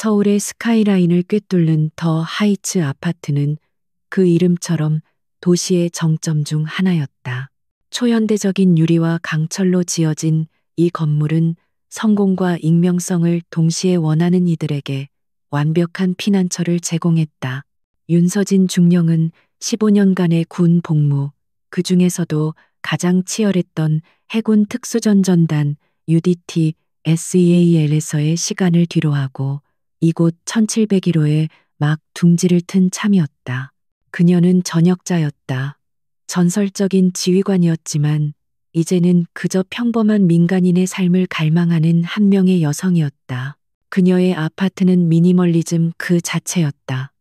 서울의 스카이라인을 꿰뚫는 더 하이츠 아파트는 그 이름처럼 도시의 정점 중 하나였다. 초현대적인 유리와 강철로 지어진 이 건물은 성공과 익명성을 동시에 원하는 이들에게 완벽한 피난처를 제공했다. 윤서진 중령은 15년간의 군 복무, 그 중에서도 가장 치열했던 해군 특수전전단 UDT SEAL에서의 시간을 뒤로하고 이곳 1701호에 막 둥지를 튼 참이었다. 그녀는 전역자였다. 전설적인 지휘관이었지만 이제는 그저 평범한 민간인의 삶을 갈망하는 한 명의 여성이었다. 그녀의 아파트는 미니멀리즘 그 자체였다.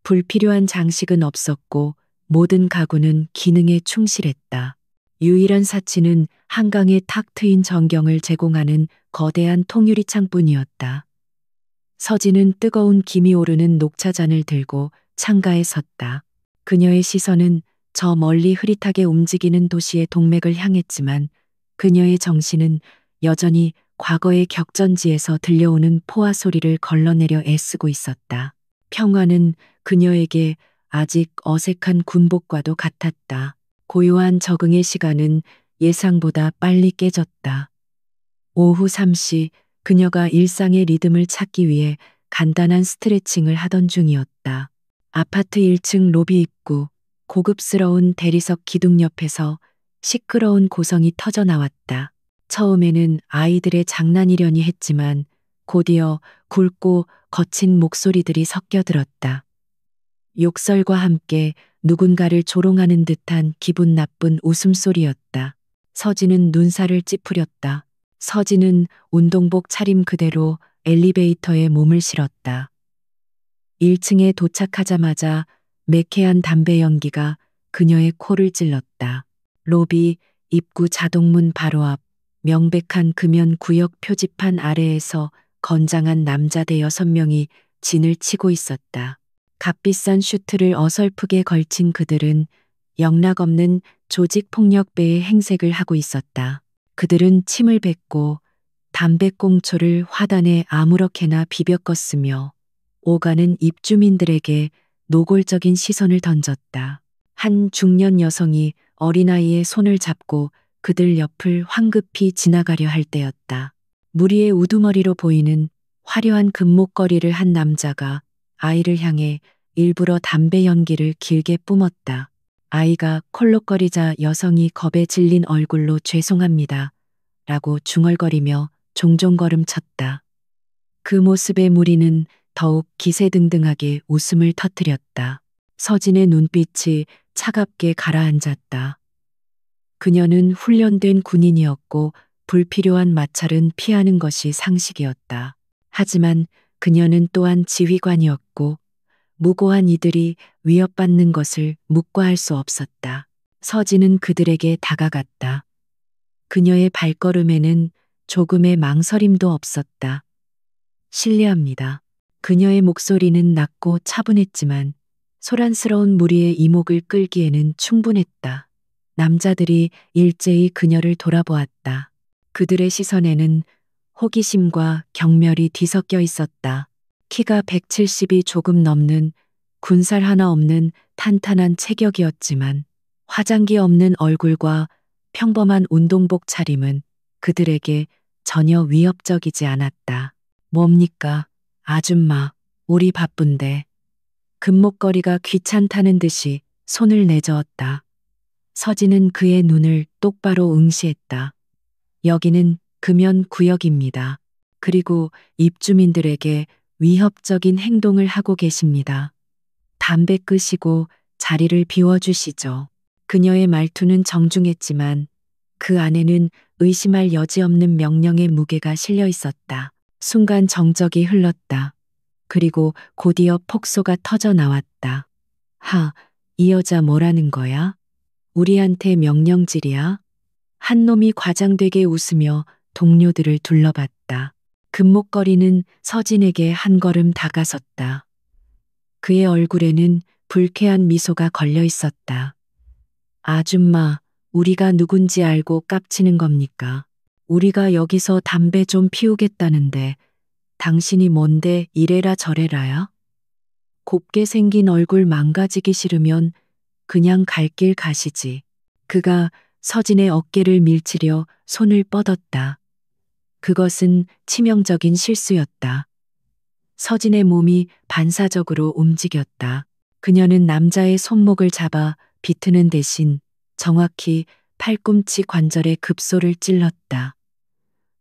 불필요한 장식은 없었고 모든 가구는 기능에 충실했다. 유일한 사치는 한강에 탁 트인 전경을 제공하는 거대한 통유리 창뿐이었다. 서진은 뜨거운 김이 오르는 녹차잔을 들고 창가에 섰다. 그녀의 시선은 저 멀리 흐릿하게 움직이는 도시의 동맥을 향했지만 그녀의 정신은 여전히 과거의 격전지에서 들려오는 포화 소리를 걸러내려 애쓰고 있었다. 평화는 그녀에게 아직 어색한 군복과도 같았다. 고요한 적응의 시간은 예상보다 빨리 깨졌다. 오후 3시 그녀가 일상의 리듬을 찾기 위해 간단한 스트레칭을 하던 중이었다. 아파트 1층 로비 입구, 고급스러운 대리석 기둥 옆에서 시끄러운 고성이 터져 나왔다. 처음에는 아이들의 장난이려니 했지만 곧이어 굵고 거친 목소리들이 섞여들었다. 욕설과 함께 누군가를 조롱하는 듯한 기분 나쁜 웃음소리였다. 서진은 눈살을 찌푸렸다. 서진은 운동복 차림 그대로 엘리베이터에 몸을 실었다. 1층에 도착하자마자 매캐한 담배 연기가 그녀의 코를 찔렀다. 로비 입구 자동문 바로 앞 명백한 금연 구역 표지판 아래에서 건장한 남자 대 6명이 진을 치고 있었다. 값비싼 슈트를 어설프게 걸친 그들은 영락없는 조직폭력배의 행색을 하고 있었다. 그들은 침을 뱉고 담배꽁초를 화단에 아무렇게나 비벼껐으며 오가는 입주민들에게 노골적인 시선을 던졌다. 한 중년 여성이 어린아이의 손을 잡고 그들 옆을 황급히 지나가려 할 때였다. 무리의 우두머리로 보이는 화려한 금목걸이를 한 남자가 아이를 향해 일부러 담배 연기를 길게 뿜었다. 아이가 콜록거리자 여성이 겁에 질린 얼굴로 죄송합니다. 라고 중얼거리며 종종 걸음쳤다. 그 모습에 무리는 더욱 기세등등하게 웃음을 터뜨렸다. 서진의 눈빛이 차갑게 가라앉았다. 그녀는 훈련된 군인이었고 불필요한 마찰은 피하는 것이 상식이었다. 하지만 그녀는 또한 지휘관이었고 무고한 이들이 위협받는 것을 묵과할 수 없었다. 서진은 그들에게 다가갔다. 그녀의 발걸음에는 조금의 망설임도 없었다. 실례합니다. 그녀의 목소리는 낮고 차분했지만 소란스러운 무리의 이목을 끌기에는 충분했다. 남자들이 일제히 그녀를 돌아보았다. 그들의 시선에는 호기심과 경멸이 뒤섞여 있었다. 키가 170이 조금 넘는 군살 하나 없는 탄탄한 체격이었지만 화장기 없는 얼굴과 평범한 운동복 차림은 그들에게 전혀 위협적이지 않았다. 뭡니까? 아줌마, 우리 바쁜데. 금목걸이가 귀찮다는 듯이 손을 내저었다. 서진은 그의 눈을 똑바로 응시했다. 여기는 금연 구역입니다. 그리고 입주민들에게 위협적인 행동을 하고 계십니다. 담배 끄시고 자리를 비워주시죠. 그녀의 말투는 정중했지만 그 안에는 의심할 여지 없는 명령의 무게가 실려 있었다. 순간 정적이 흘렀다. 그리고 곧이어 폭소가 터져 나왔다. 이 여자 뭐라는 거야? 우리한테 명령질이야? 한 놈이 과장되게 웃으며 동료들을 둘러봤다. 금목걸이는 서진에게 한 걸음 다가섰다. 그의 얼굴에는 불쾌한 미소가 걸려 있었다. 아줌마, 우리가 누군지 알고 깝치는 겁니까? 우리가 여기서 담배 좀 피우겠다는데 당신이 뭔데 이래라 저래라야? 곱게 생긴 얼굴 망가지기 싫으면 그냥 갈 길 가시지. 그가 서진의 어깨를 밀치려 손을 뻗었다. 그것은 치명적인 실수였다. 서진의 몸이 반사적으로 움직였다. 그녀는 남자의 손목을 잡아 비트는 대신 정확히 팔꿈치 관절에 급소를 찔렀다.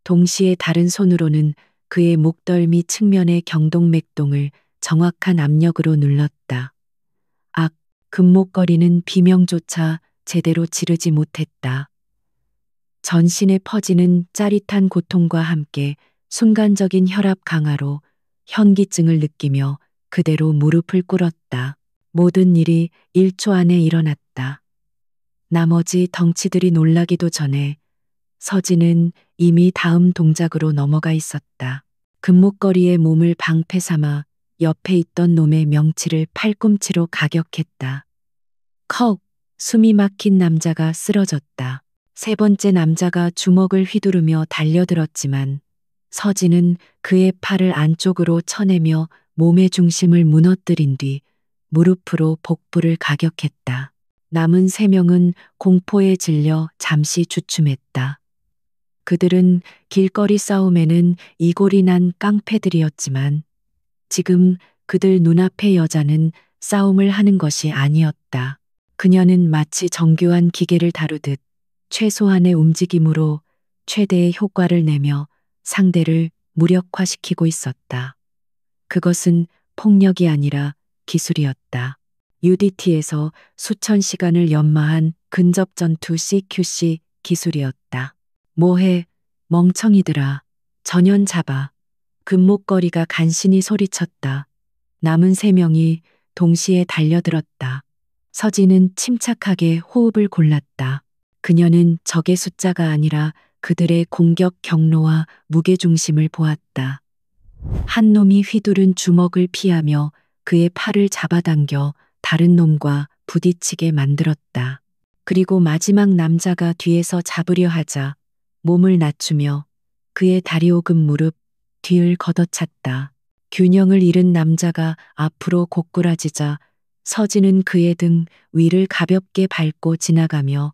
동시에 다른 손으로는 그의 목덜미 측면의 경동맥동을 정확한 압력으로 눌렀다. 악, 금목걸이는 비명조차 제대로 지르지 못했다. 전신에 퍼지는 짜릿한 고통과 함께 순간적인 혈압 강화로 현기증을 느끼며 그대로 무릎을 꿇었다. 모든 일이 1초 안에 일어났다. 나머지 덩치들이 놀라기도 전에 서진은 이미 다음 동작으로 넘어가 있었다. 금목걸이에 몸을 방패 삼아 옆에 있던 놈의 명치를 팔꿈치로 가격했다. 컥! 숨이 막힌 남자가 쓰러졌다. 세 번째 남자가 주먹을 휘두르며 달려들었지만 서진은 그의 팔을 안쪽으로 쳐내며 몸의 중심을 무너뜨린 뒤 무릎으로 복부를 가격했다. 남은 세 명은 공포에 질려 잠시 주춤했다. 그들은 길거리 싸움에는 이골이 난 깡패들이었지만 지금 그들 눈앞의 여자는 싸움을 하는 것이 아니었다. 그녀는 마치 정교한 기계를 다루듯 최소한의 움직임으로 최대의 효과를 내며 상대를 무력화시키고 있었다. 그것은 폭력이 아니라 기술이었다. UDT에서 수천 시간을 연마한 근접 전투 CQC 기술이었다. 뭐해, 멍청이들아. 전연 잡아. 금목걸이가 간신히 소리쳤다. 남은 세 명이 동시에 달려들었다. 서진은 침착하게 호흡을 골랐다. 그녀는 적의 숫자가 아니라 그들의 공격 경로와 무게중심을 보았다. 한 놈이 휘두른 주먹을 피하며 그의 팔을 잡아당겨 다른 놈과 부딪히게 만들었다. 그리고 마지막 남자가 뒤에서 잡으려 하자 몸을 낮추며 그의 다리 오금 무릎 뒤를 걷어찼다. 균형을 잃은 남자가 앞으로 고꾸라지자 서진은 그의 등 위를 가볍게 밟고 지나가며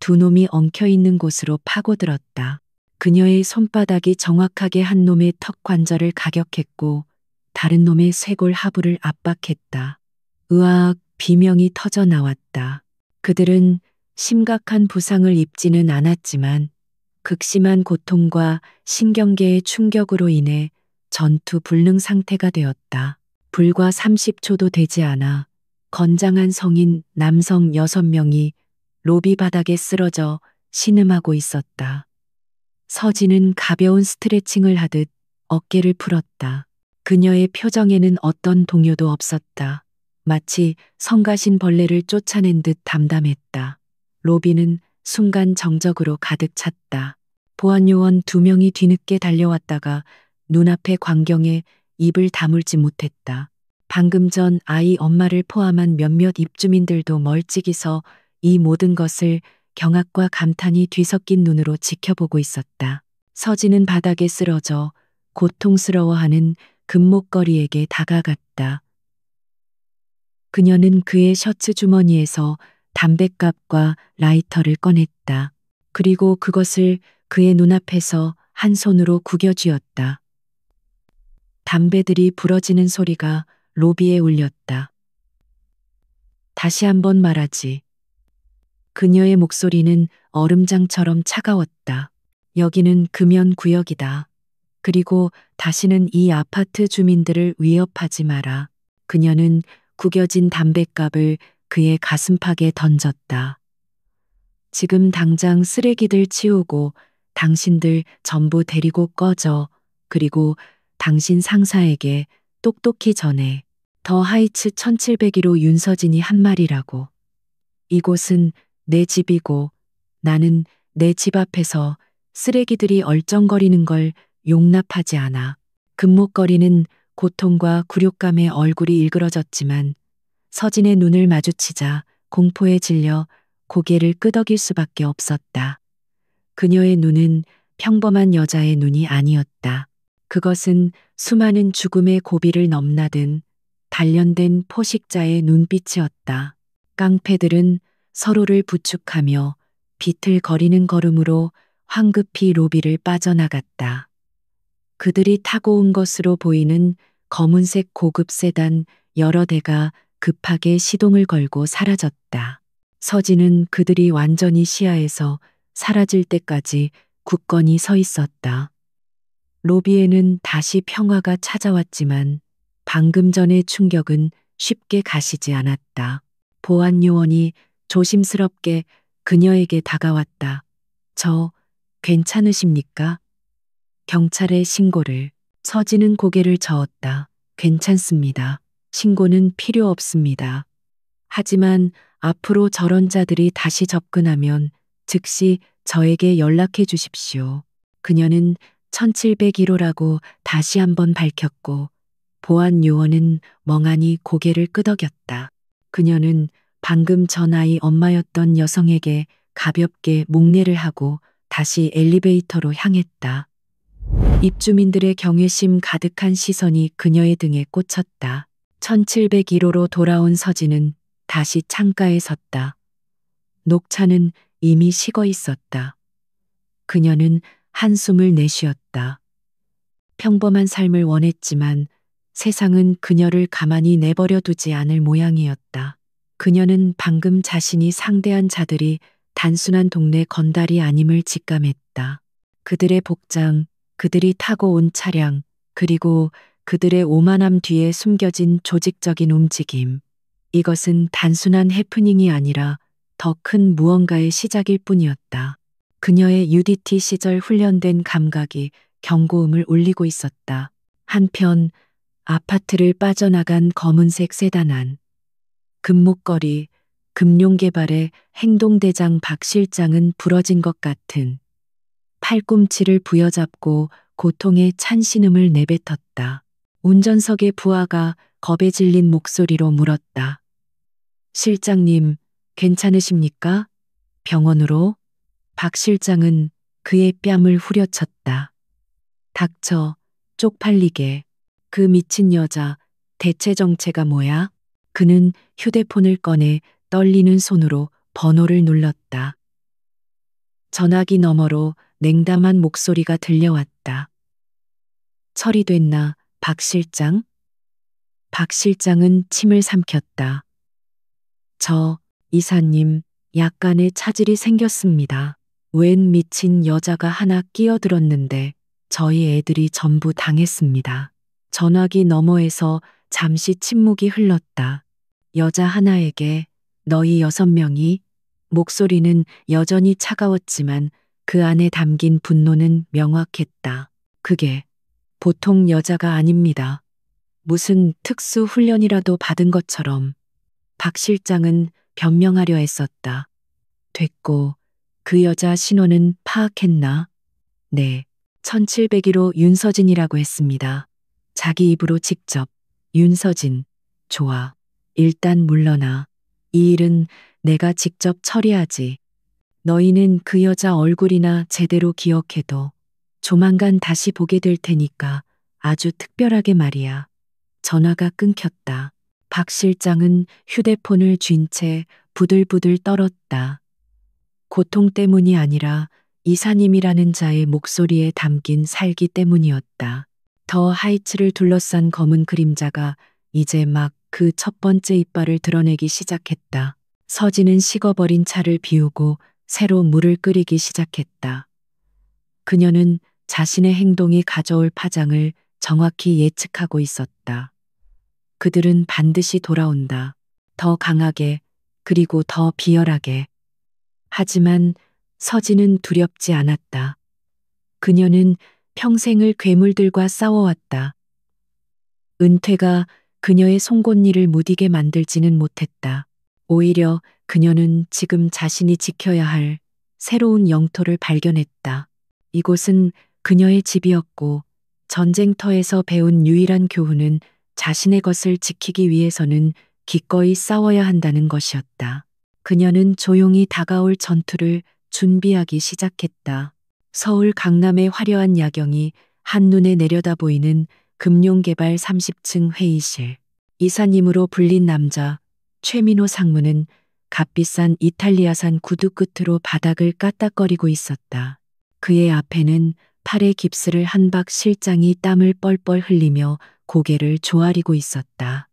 두 놈이 엉켜 있는 곳으로 파고들었다. 그녀의 손바닥이 정확하게 한 놈의 턱 관절을 가격했고 다른 놈의 쇄골 하부를 압박했다. 으악, 비명이 터져 나왔다. 그들은 심각한 부상을 입지는 않았지만 극심한 고통과 신경계의 충격으로 인해 전투 불능 상태가 되었다. 불과 30초도 되지 않아 건장한 성인 남성 6명이 로비 바닥에 쓰러져 신음하고 있었다. 서진은 가벼운 스트레칭을 하듯 어깨를 풀었다. 그녀의 표정에는 어떤 동요도 없었다. 마치 성가신 벌레를 쫓아낸 듯 담담했다. 로비는 순간 정적으로 가득 찼다. 보안요원 2명이 뒤늦게 달려왔다가 눈앞의 광경에 입을 다물지 못했다. 방금 전 아이 엄마를 포함한 몇몇 입주민들도 멀찍이 서 이 모든 것을 경악과 감탄이 뒤섞인 눈으로 지켜보고 있었다. 서진은 바닥에 쓰러져 고통스러워하는 금목걸이에게 다가갔다. 그녀는 그의 셔츠 주머니에서 담뱃갑과 라이터를 꺼냈다. 그리고 그것을 그의 눈앞에서 한 손으로 구겨 쥐었다. 담배들이 부러지는 소리가 로비에 울렸다. 다시 한번 말하지. 그녀의 목소리는 얼음장처럼 차가웠다. 여기는 금연 구역이다. 그리고 다시는 이 아파트 주민들을 위협하지 마라. 그녀는 구겨진 담뱃갑을 그의 가슴팍에 던졌다. 지금 당장 쓰레기들 치우고 당신들 전부 데리고 꺼져. 그리고 당신 상사에게 똑똑히 전해. 더 하이츠 1701호 윤서진이 한 말이라고. 이곳은 내 집이고 나는 내 집 앞에서 쓰레기들이 얼쩡거리는 걸 용납하지 않아. 금목걸이는 고통과 굴욕감에 얼굴이 일그러졌지만 서진의 눈을 마주치자 공포에 질려 고개를 끄덕일 수밖에 없었다. 그녀의 눈은 평범한 여자의 눈이 아니었다. 그것은 수많은 죽음의 고비를 넘나든 단련된 포식자의 눈빛이었다. 깡패들은 서로를 부축하며 비틀거리는 걸음으로 황급히 로비를 빠져나갔다. 그들이 타고 온 것으로 보이는 검은색 고급 세단 여러 대가 급하게 시동을 걸고 사라졌다. 서진은 그들이 완전히 시야에서 사라질 때까지 굳건히 서 있었다. 로비에는 다시 평화가 찾아왔지만 방금 전의 충격은 쉽게 가시지 않았다. 보안 요원이 조심스럽게 그녀에게 다가왔다. 저, 괜찮으십니까? 경찰에 신고를. 서진은 고개를 저었다. 괜찮습니다. 신고는 필요 없습니다. 하지만 앞으로 저런 자들이 다시 접근하면 즉시 저에게 연락해 주십시오. 그녀는 1701호라고 다시 한번 밝혔고 보안 요원은 멍하니 고개를 끄덕였다. 그녀는 방금 전 아이 엄마였던 여성에게 가볍게 목례를 하고 다시 엘리베이터로 향했다. 입주민들의 경외심 가득한 시선이 그녀의 등에 꽂혔다. 1701호로 돌아온 서진은 다시 창가에 섰다. 녹차는 이미 식어 있었다. 그녀는 한숨을 내쉬었다. 평범한 삶을 원했지만 세상은 그녀를 가만히 내버려 두지 않을 모양이었다. 그녀는 방금 자신이 상대한 자들이 단순한 동네 건달이 아님을 직감했다. 그들의 복장, 그들이 타고 온 차량, 그리고 그들의 오만함 뒤에 숨겨진 조직적인 움직임. 이것은 단순한 해프닝이 아니라 더 큰 무언가의 시작일 뿐이었다. 그녀의 UDT 시절 훈련된 감각이 경고음을 울리고 있었다. 한편 아파트를 빠져나간 검은색 세단 안. 금목걸이, 금융개발의 행동대장 박 실장은 부러진 것 같은 팔꿈치를 부여잡고 고통의 찬신음을 내뱉었다. 운전석의 부하가 겁에 질린 목소리로 물었다. 실장님, 괜찮으십니까? 병원으로? 박 실장은 그의 뺨을 후려쳤다. 닥쳐, 쪽팔리게. 그 미친 여자, 대체 정체가 뭐야? 그는 휴대폰을 꺼내 떨리는 손으로 번호를 눌렀다. 전화기 너머로 냉담한 목소리가 들려왔다. 처리됐나, 박 실장? 박 실장은 침을 삼켰다. 이사님, 약간의 차질이 생겼습니다. 웬 미친 여자가 하나 끼어들었는데 저희 애들이 전부 당했습니다. 전화기 너머에서 잠시 침묵이 흘렀다. 여자 하나에게 너희 6명이 목소리는 여전히 차가웠지만 그 안에 담긴 분노는 명확했다. 그게 보통 여자가 아닙니다. 무슨 특수 훈련이라도 받은 것처럼. 박 실장은 변명하려 애썼다. 됐고, 그 여자 신원은 파악했나? 네. 1701호 윤서진이라고 했습니다. 자기 입으로 직접. 윤서진. 좋아. 일단 물러나. 이 일은 내가 직접 처리하지. 너희는 그 여자 얼굴이나 제대로 기억해도 조만간 다시 보게 될 테니까 아주 특별하게 말이야. 전화가 끊겼다. 박 실장은 휴대폰을 쥔 채 부들부들 떨었다. 고통 때문이 아니라 이사님이라는 자의 목소리에 담긴 살기 때문이었다. 더 하이츠를 둘러싼 검은 그림자가 이제 막 그 첫 번째 이빨을 드러내기 시작했다. 서진은 식어버린 차를 비우고 새로 물을 끓이기 시작했다. 그녀는 자신의 행동이 가져올 파장을 정확히 예측하고 있었다. 그들은 반드시 돌아온다. 더 강하게, 그리고 더 비열하게. 하지만 서진은 두렵지 않았다. 그녀는 평생을 괴물들과 싸워왔다. 은퇴가 그녀의 송곳니를 무디게 만들지는 못했다. 오히려 그녀는 지금 자신이 지켜야 할 새로운 영토를 발견했다. 이곳은 그녀의 집이었고 전쟁터에서 배운 유일한 교훈은 자신의 것을 지키기 위해서는 기꺼이 싸워야 한다는 것이었다. 그녀는 조용히 다가올 전투를 준비하기 시작했다. 서울 강남의 화려한 야경이 한눈에 내려다 보이는 금융개발 30층 회의실. 이사님으로 불린 남자 최민호 상무는 값비싼 이탈리아산 구두 끝으로 바닥을 까딱거리고 있었다. 그의 앞에는 팔에 깁스를 한 박 실장이 땀을 뻘뻘 흘리며 고개를 조아리고 있었다.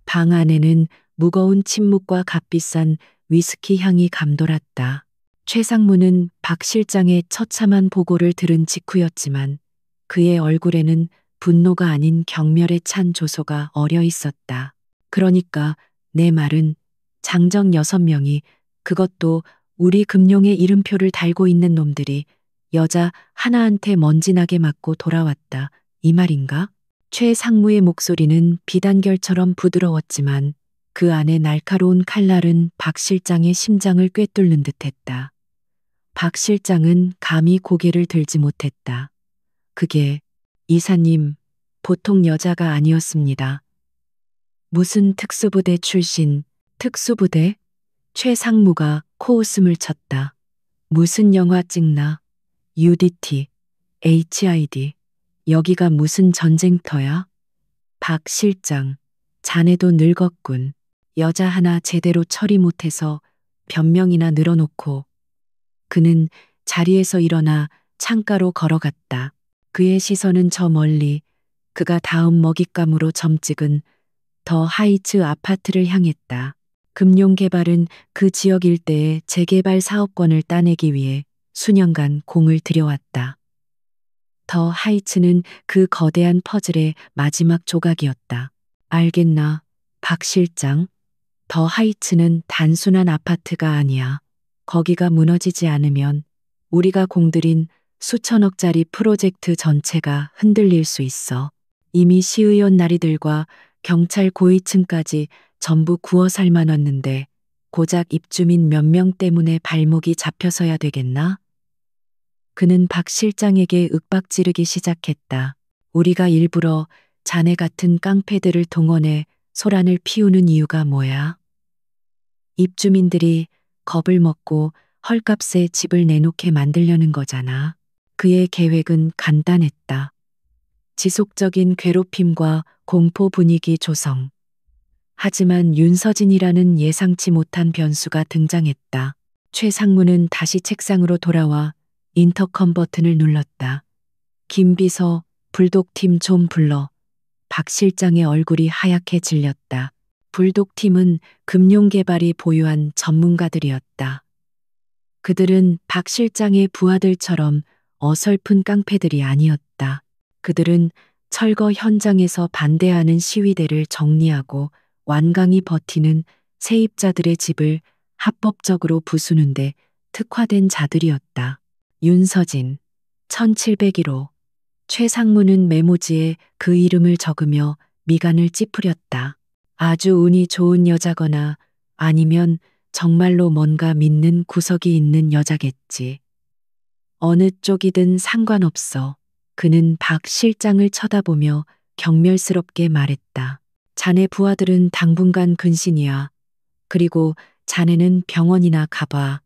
방 안에는 무거운 침묵과 값비싼 위스키 향이 감돌았다. 최 상무는 박 실장의 처참한 보고를 들은 직후였지만 그의 얼굴에는 분노가 아닌 경멸에 찬 조소가 어려 있었다. 그러니까 내 말은 장정 6명이, 그것도 우리 금룡의 이름표를 달고 있는 놈들이 여자 하나한테 먼지나게 맞고 돌아왔다. 이 말인가? 최 상무의 목소리는 비단결처럼 부드러웠지만 그 안에 날카로운 칼날은 박 실장의 심장을 꿰뚫는 듯했다. 박 실장은 감히 고개를 들지 못했다. 그게 이사님, 보통 여자가 아니었습니다. 무슨 특수부대 출신, 특수부대? 최 상무가 코웃음을 쳤다. 무슨 영화 찍나? UDT, HID, 여기가 무슨 전쟁터야? 박 실장, 자네도 늙었군. 여자 하나 제대로 처리 못해서 변명이나 늘어놓고. 그는 자리에서 일어나 창가로 걸어갔다. 그의 시선은 저 멀리 그가 다음 먹잇감으로 점찍은 더 하이츠 아파트를 향했다. 금융개발은 그 지역 일대의 재개발 사업권을 따내기 위해 수년간 공을 들여왔다. 더 하이츠는 그 거대한 퍼즐의 마지막 조각이었다. 알겠나, 박 실장? 더 하이츠는 단순한 아파트가 아니야. 거기가 무너지지 않으면 우리가 공들인 수천억짜리 프로젝트 전체가 흔들릴 수 있어. 이미 시의원 나리들과 경찰 고위층까지 전부 구워 삶아놨는데 고작 입주민 몇 명 때문에 발목이 잡혀서야 되겠나? 그는 박 실장에게 윽박지르기 시작했다. 우리가 일부러 자네 같은 깡패들을 동원해 소란을 피우는 이유가 뭐야? 입주민들이 겁을 먹고 헐값에 집을 내놓게 만들려는 거잖아. 그의 계획은 간단했다. 지속적인 괴롭힘과 공포 분위기 조성. 하지만 윤서진이라는 예상치 못한 변수가 등장했다. 최 상무는 다시 책상으로 돌아와 인터컴 버튼을 눌렀다. 김 비서, 불독팀 좀 불러. 박 실장의 얼굴이 하얗게 질렸다. 불독팀은 금융개발이 보유한 전문가들이었다. 그들은 박 실장의 부하들처럼 어설픈 깡패들이 아니었다. 그들은 철거 현장에서 반대하는 시위대를 정리하고 완강히 버티는 세입자들의 집을 합법적으로 부수는데 특화된 자들이었다. 윤서진, 1701호. 최 상무는 메모지에 그 이름을 적으며 미간을 찌푸렸다. 아주 운이 좋은 여자거나 아니면 정말로 뭔가 믿는 구석이 있는 여자겠지. 어느 쪽이든 상관없어. 그는 박 실장을 쳐다보며 경멸스럽게 말했다. 자네 부하들은 당분간 근신이야. 그리고 자네는 병원이나 가봐.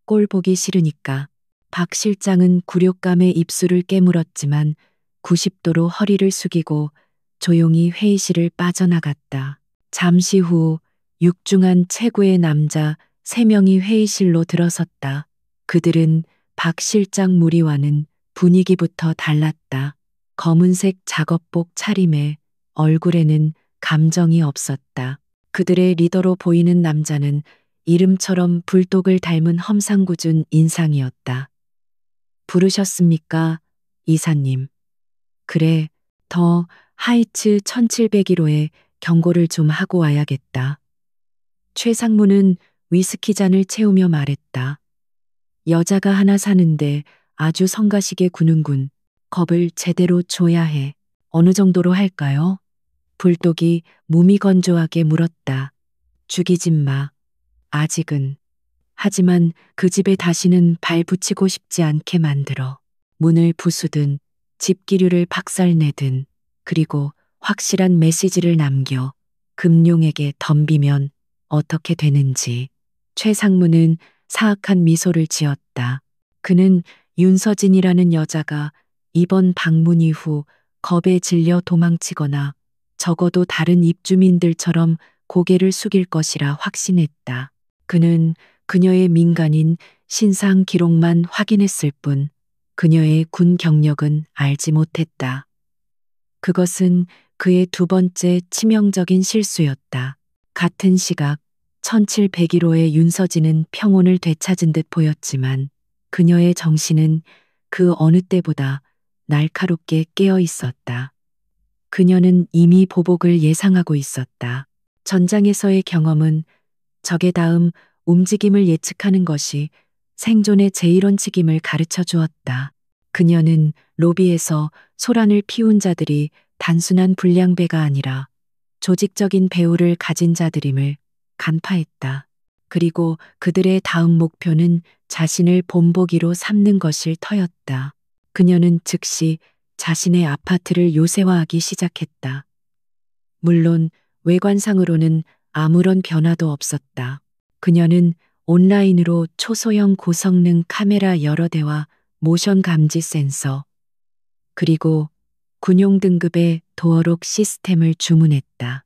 꼴 보기 싫으니까. 박 실장은 굴욕감에 입술을 깨물었지만 90도로 허리를 숙이고 조용히 회의실을 빠져나갔다. 잠시 후 육중한 최고의 남자 3명이 회의실로 들어섰다. 그들은 박 실장 무리와는 분위기부터 달랐다. 검은색 작업복 차림에 얼굴에는 감정이 없었다. 그들의 리더로 보이는 남자는 이름처럼 불독을 닮은 험상궂은 인상이었다. 부르셨습니까, 이사님? 그래, 더 하이츠 1701호에 경고를 좀 하고 와야겠다. 최 상무는 위스키 잔을 채우며 말했다. 여자가 하나 사는데 아주 성가시게 구는군. 겁을 제대로 줘야 해. 어느 정도로 할까요? 불독이 무미건조하게 물었다. 죽이지 마. 아직은. 하지만 그 집에 다시는 발 붙이고 싶지 않게 만들어. 문을 부수든 집기류를 박살내든 그리고 확실한 메시지를 남겨 금룡에게 덤비면 어떻게 되는지. 최 상무는 사악한 미소를 지었다. 그는 윤서진이라는 여자가 이번 방문 이후 겁에 질려 도망치거나 적어도 다른 입주민들처럼 고개를 숙일 것이라 확신했다. 그는 그녀의 민간인 신상 기록만 확인했을 뿐 그녀의 군 경력은 알지 못했다. 그것은 그의 두 번째 치명적인 실수였다. 같은 시각 1701호의 윤서진은 평온을 되찾은 듯 보였지만 그녀의 정신은 그 어느 때보다 날카롭게 깨어 있었다. 그녀는 이미 보복을 예상하고 있었다. 전장에서의 경험은 적의 다음 움직임을 예측하는 것이 생존의 제1원칙임을 가르쳐 주었다. 그녀는 로비에서 소란을 피운 자들이 단순한 불량배가 아니라 조직적인 배후를 가진 자들임을 간파했다. 그리고 그들의 다음 목표는 자신을 본보기로 삼는 것일 터였다. 그녀는 즉시 자신의 아파트를 요새화하기 시작했다. 물론 외관상으로는 아무런 변화도 없었다. 그녀는 온라인으로 초소형 고성능 카메라 여러 대와 모션 감지 센서, 그리고 군용 등급의 도어록 시스템을 주문했다.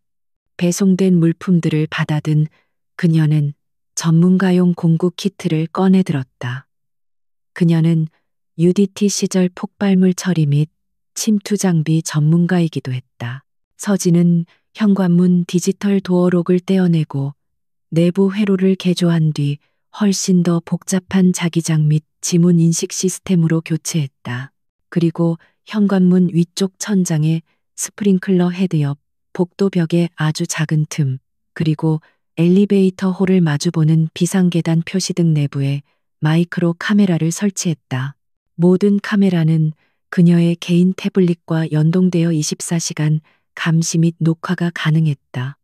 배송된 물품들을 받아든 그녀는 전문가용 공구 키트를 꺼내 들었다. 그녀는 UDT 시절 폭발물 처리 및 침투 장비 전문가이기도 했다. 서진은 현관문 디지털 도어록을 떼어내고 내부 회로를 개조한 뒤 훨씬 더 복잡한 자기장 및 지문 인식 시스템으로 교체했다. 그리고 현관문 위쪽 천장에 스프링클러 헤드 옆 복도 벽에 아주 작은 틈, 그리고 엘리베이터 홀을 마주보는 비상계단 표시 등 내부에 마이크로 카메라를 설치했다. 모든 카메라는 그녀의 개인 태블릿과 연동되어 24시간 감시 및 녹화가 가능했다.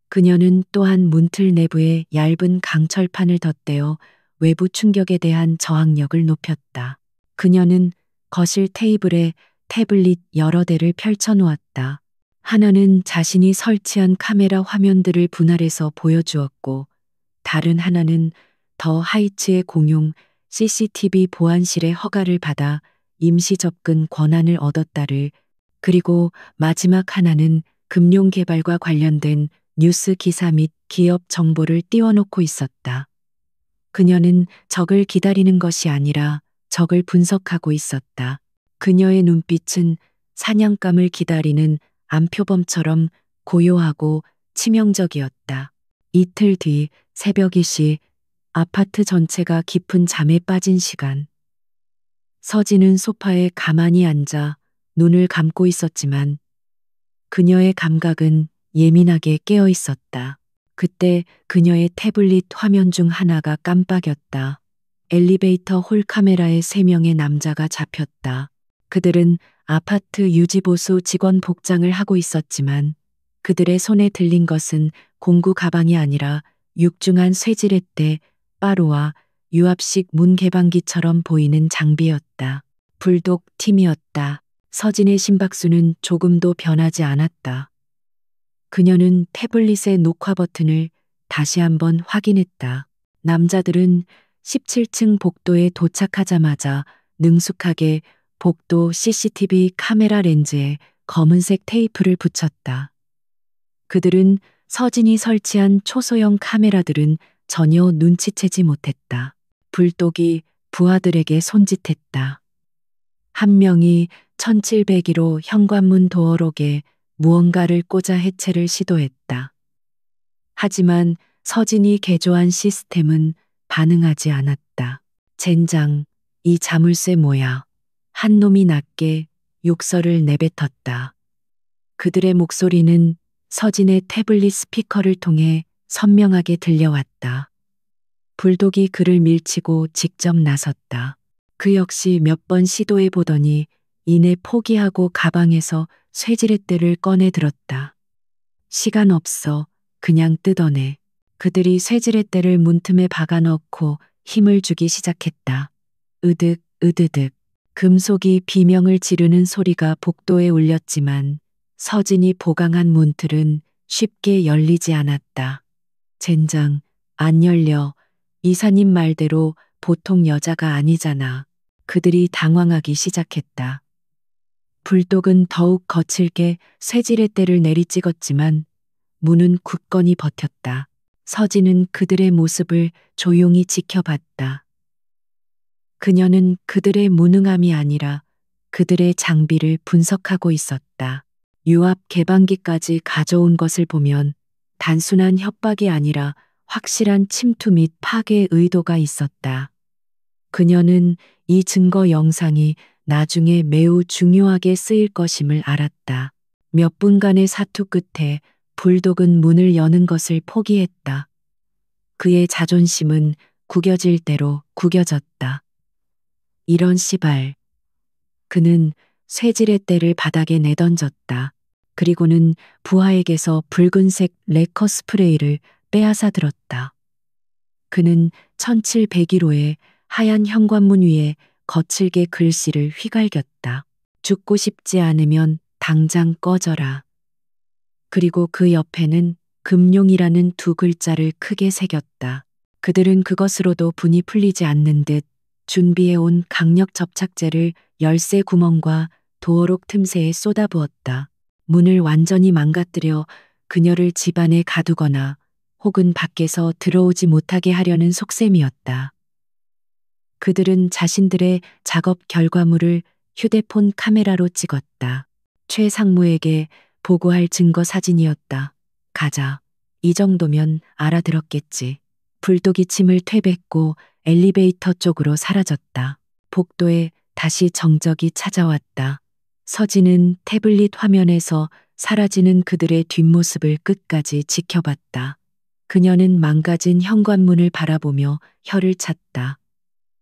그녀는 또한 문틀 내부에 얇은 강철판을 덧대어 외부 충격에 대한 저항력을 높였다. 그녀는 거실 테이블에 태블릿 여러 대를 펼쳐놓았다. 하나는 자신이 설치한 카메라 화면들을 분할해서 보여주었고, 다른 하나는 더 하이츠의 공용 CCTV 보안실의 허가를 받아 임시 접근 권한을 얻었다를, 그리고 마지막 하나는 금융 개발과 관련된 뉴스 기사 및 기업 정보를 띄워놓고 있었다. 그녀는 적을 기다리는 것이 아니라 적을 분석하고 있었다. 그녀의 눈빛은 사냥감을 기다리는 암표범처럼 고요하고 치명적이었다. 이틀 뒤 새벽 2시 아파트 전체가 깊은 잠에 빠진 시간. 서진은 소파에 가만히 앉아 눈을 감고 있었지만 그녀의 감각은 예민하게 깨어 있었다. 그때 그녀의 태블릿 화면 중 하나가 깜빡였다. 엘리베이터 홀 카메라에 3명의 남자가 잡혔다. 그들은 아파트 유지보수 직원 복장을 하고 있었지만 그들의 손에 들린 것은 공구 가방이 아니라 육중한 쇠지렛대, 빠루와 유압식 문 개방기처럼 보이는 장비였다. 불독 팀이었다. 서진의 심박수는 조금도 변하지 않았다. 그녀는 태블릿의 녹화 버튼을 다시 한번 확인했다. 남자들은 17층 복도에 도착하자마자 능숙하게 복도 CCTV 카메라 렌즈에 검은색 테이프를 붙였다. 그들은 서진이 설치한 초소형 카메라들은 전혀 눈치채지 못했다. 불독이 부하들에게 손짓했다. 한 명이 1701호 현관문 도어록에 무언가를 꽂아 해체를 시도했다. 하지만 서진이 개조한 시스템은 반응하지 않았다. 젠장, 이 자물쇠 뭐야? 한 놈이 낮게 욕설을 내뱉었다. 그들의 목소리는 서진의 태블릿 스피커를 통해 선명하게 들려왔다. 불독이 그를 밀치고 직접 나섰다. 그 역시 몇 번 시도해 보더니 이내 포기하고 가방에서 쇠지렛대를 꺼내 들었다. 시간 없어. 그냥 뜯어내. 그들이 쇠지렛대를 문틈에 박아 넣고 힘을 주기 시작했다. 으득, 으드득. 금속이 비명을 지르는 소리가 복도에 울렸지만 서진이 보강한 문틀은 쉽게 열리지 않았다. 젠장, 안 열려. 이사님 말대로 보통 여자가 아니잖아. 그들이 당황하기 시작했다. 불독은 더욱 거칠게 쇠지렛대를 내리찍었지만 문은 굳건히 버텼다. 서진은 그들의 모습을 조용히 지켜봤다. 그녀는 그들의 무능함이 아니라 그들의 장비를 분석하고 있었다. 유압 개방기까지 가져온 것을 보면 단순한 협박이 아니라 확실한 침투 및 파괴 의도가 있었다. 그녀는 이 증거 영상이 나중에 매우 중요하게 쓰일 것임을 알았다. 몇 분간의 사투 끝에 불독은 문을 여는 것을 포기했다. 그의 자존심은 구겨질 대로 구겨졌다. 이런 시발. 그는 쇠지렛대를 바닥에 내던졌다. 그리고는 부하에게서 붉은색 레커 스프레이를 빼앗아 들었다. 그는 1701호의 하얀 현관문 위에 거칠게 글씨를 휘갈겼다. 죽고 싶지 않으면 당장 꺼져라. 그리고 그 옆에는 금룡이라는 두 글자를 크게 새겼다. 그들은 그것으로도 분이 풀리지 않는 듯 준비해온 강력 접착제를 열쇠 구멍과 도어록 틈새에 쏟아부었다. 문을 완전히 망가뜨려 그녀를 집 안에 가두거나 혹은 밖에서 들어오지 못하게 하려는 속셈이었다. 그들은 자신들의 작업 결과물을 휴대폰 카메라로 찍었다. 최 상무에게 보고할 증거 사진이었다. 가자. 이 정도면 알아들었겠지. 불독이 침을 퇴뱉고 엘리베이터 쪽으로 사라졌다. 복도에 다시 정적이 찾아왔다. 서진은 태블릿 화면에서 사라지는 그들의 뒷모습을 끝까지 지켜봤다. 그녀는 망가진 현관문을 바라보며 혀를 찼다.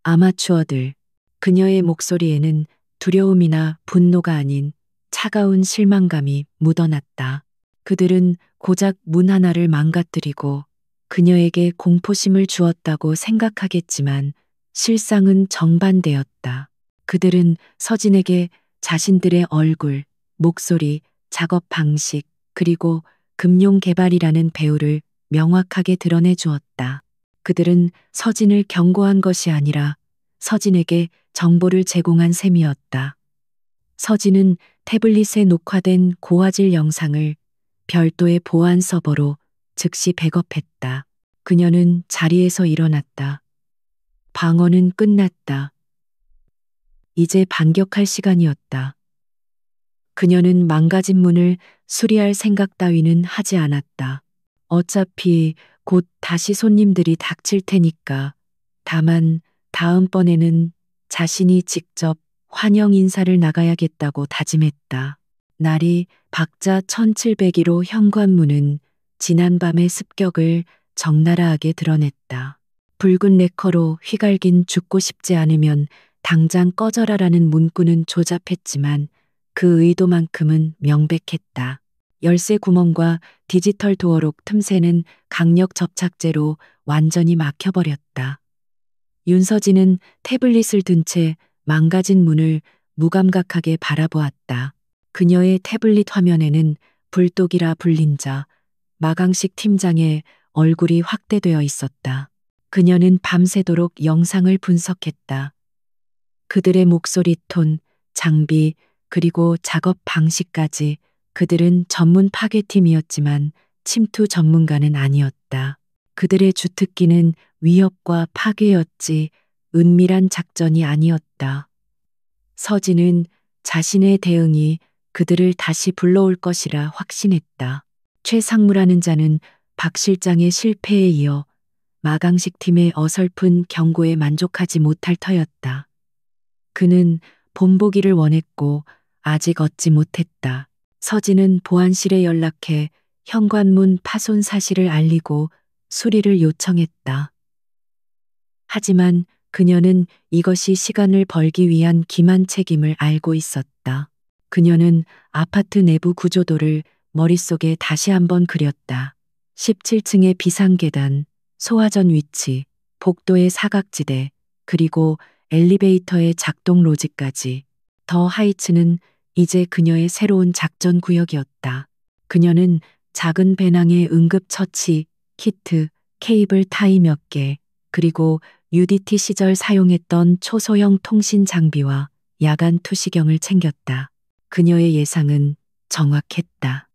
아마추어들. 그녀의 목소리에는 두려움이나 분노가 아닌 차가운 실망감이 묻어났다. 그들은 고작 문 하나를 망가뜨리고 그녀에게 공포심을 주었다고 생각하겠지만 실상은 정반대였다. 그들은 서진에게 자신들의 얼굴, 목소리, 작업 방식, 그리고 금융 개발이라는 배우를 명확하게 드러내 주었다. 그들은 서진을 경고한 것이 아니라 서진에게 정보를 제공한 셈이었다. 서진은 태블릿에 녹화된 고화질 영상을 별도의 보안 서버로 즉시 백업했다. 그녀는 자리에서 일어났다. 방어는 끝났다. 이제 반격할 시간이었다. 그녀는 망가진 문을 수리할 생각 따위는 하지 않았다. 어차피 곧 다시 손님들이 닥칠 테니까. 다만 다음번에는 자신이 직접 환영 인사를 나가야겠다고 다짐했다. 날이 박자 1701호 현관문은 지난밤의 습격을 적나라하게 드러냈다. 붉은 레커로 휘갈긴 죽고 싶지 않으면 당장 꺼져라라는 문구는 조잡했지만 그 의도만큼은 명백했다. 열쇠 구멍과 디지털 도어록 틈새는 강력 접착제로 완전히 막혀버렸다. 윤서진은 태블릿을 든 채 망가진 문을 무감각하게 바라보았다. 그녀의 태블릿 화면에는 불독이라 불린 자, 마강식 팀장의 얼굴이 확대되어 있었다. 그녀는 밤새도록 영상을 분석했다. 그들의 목소리 톤, 장비, 그리고 작업 방식까지. 그들은 전문 파괴팀이었지만 침투 전문가는 아니었다. 그들의 주특기는 위협과 파괴였지 은밀한 작전이 아니었다. 서진은 자신의 대응이 그들을 다시 불러올 것이라 확신했다. 최상무라는 자는 박 실장의 실패에 이어 마강식 팀의 어설픈 경고에 만족하지 못할 터였다. 그는 본보기를 원했고 아직 얻지 못했다. 서진은 보안실에 연락해 현관문 파손 사실을 알리고 수리를 요청했다. 하지만 그녀는 이것이 시간을 벌기 위한 기만 책임을 알고 있었다. 그녀는 아파트 내부 구조도를 머릿속에 다시 한번 그렸다. 17층의 비상계단, 소화전 위치, 복도의 사각지대, 그리고 엘리베이터의 작동 로직까지. 더 하이츠는 이제 그녀의 새로운 작전 구역이었다. 그녀는 작은 배낭에 응급처치, 키트, 케이블 타이 몇 개, 그리고 UDT 시절 사용했던 초소형 통신 장비와 야간 투시경을 챙겼다. 그녀의 예상은 정확했다.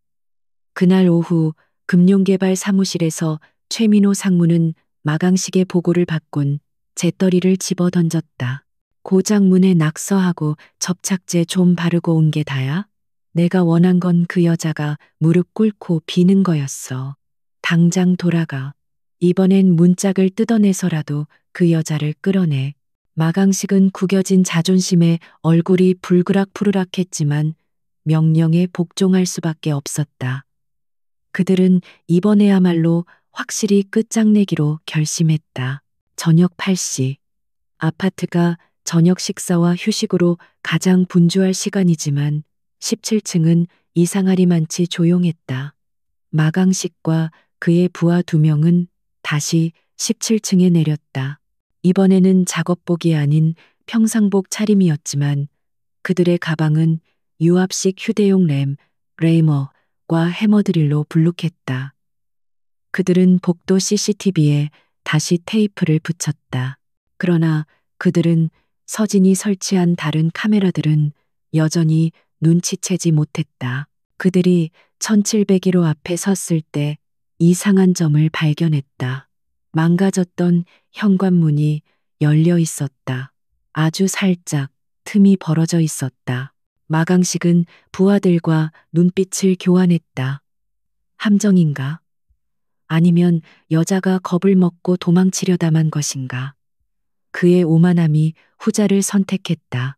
그날 오후 금융개발 사무실에서 최민호 상무는 마강식의 보고를 받곤 재떨이를 집어 던졌다. 고장문에 낙서하고 접착제 좀 바르고 온 게 다야? 내가 원한 건 그 여자가 무릎 꿇고 비는 거였어. 당장 돌아가. 이번엔 문짝을 뜯어내서라도 그 여자를 끌어내. 마강식은 구겨진 자존심에 얼굴이 불그락푸르락했지만 명령에 복종할 수밖에 없었다. 그들은 이번에야말로 확실히 끝장내기로 결심했다. 저녁 8시. 아파트가 저녁 식사와 휴식으로 가장 분주할 시간이지만 17층은 이상하리만치 조용했다. 마강식과 그의 부하 2명은 다시 17층에 내렸다. 이번에는 작업복이 아닌 평상복 차림이었지만 그들의 가방은 유압식 휴대용 램, 레이머와 해머드릴로 불룩했다. 그들은 복도 CCTV에 다시 테이프를 붙였다. 그러나 그들은 서진이 설치한 다른 카메라들은 여전히 눈치채지 못했다. 그들이 1701호 앞에 섰을 때 이상한 점을 발견했다. 망가졌던 현관문이 열려 있었다. 아주 살짝 틈이 벌어져 있었다. 마강식은 부하들과 눈빛을 교환했다. 함정인가? 아니면 여자가 겁을 먹고 도망치려다만 것인가? 그의 오만함이 후자를 선택했다.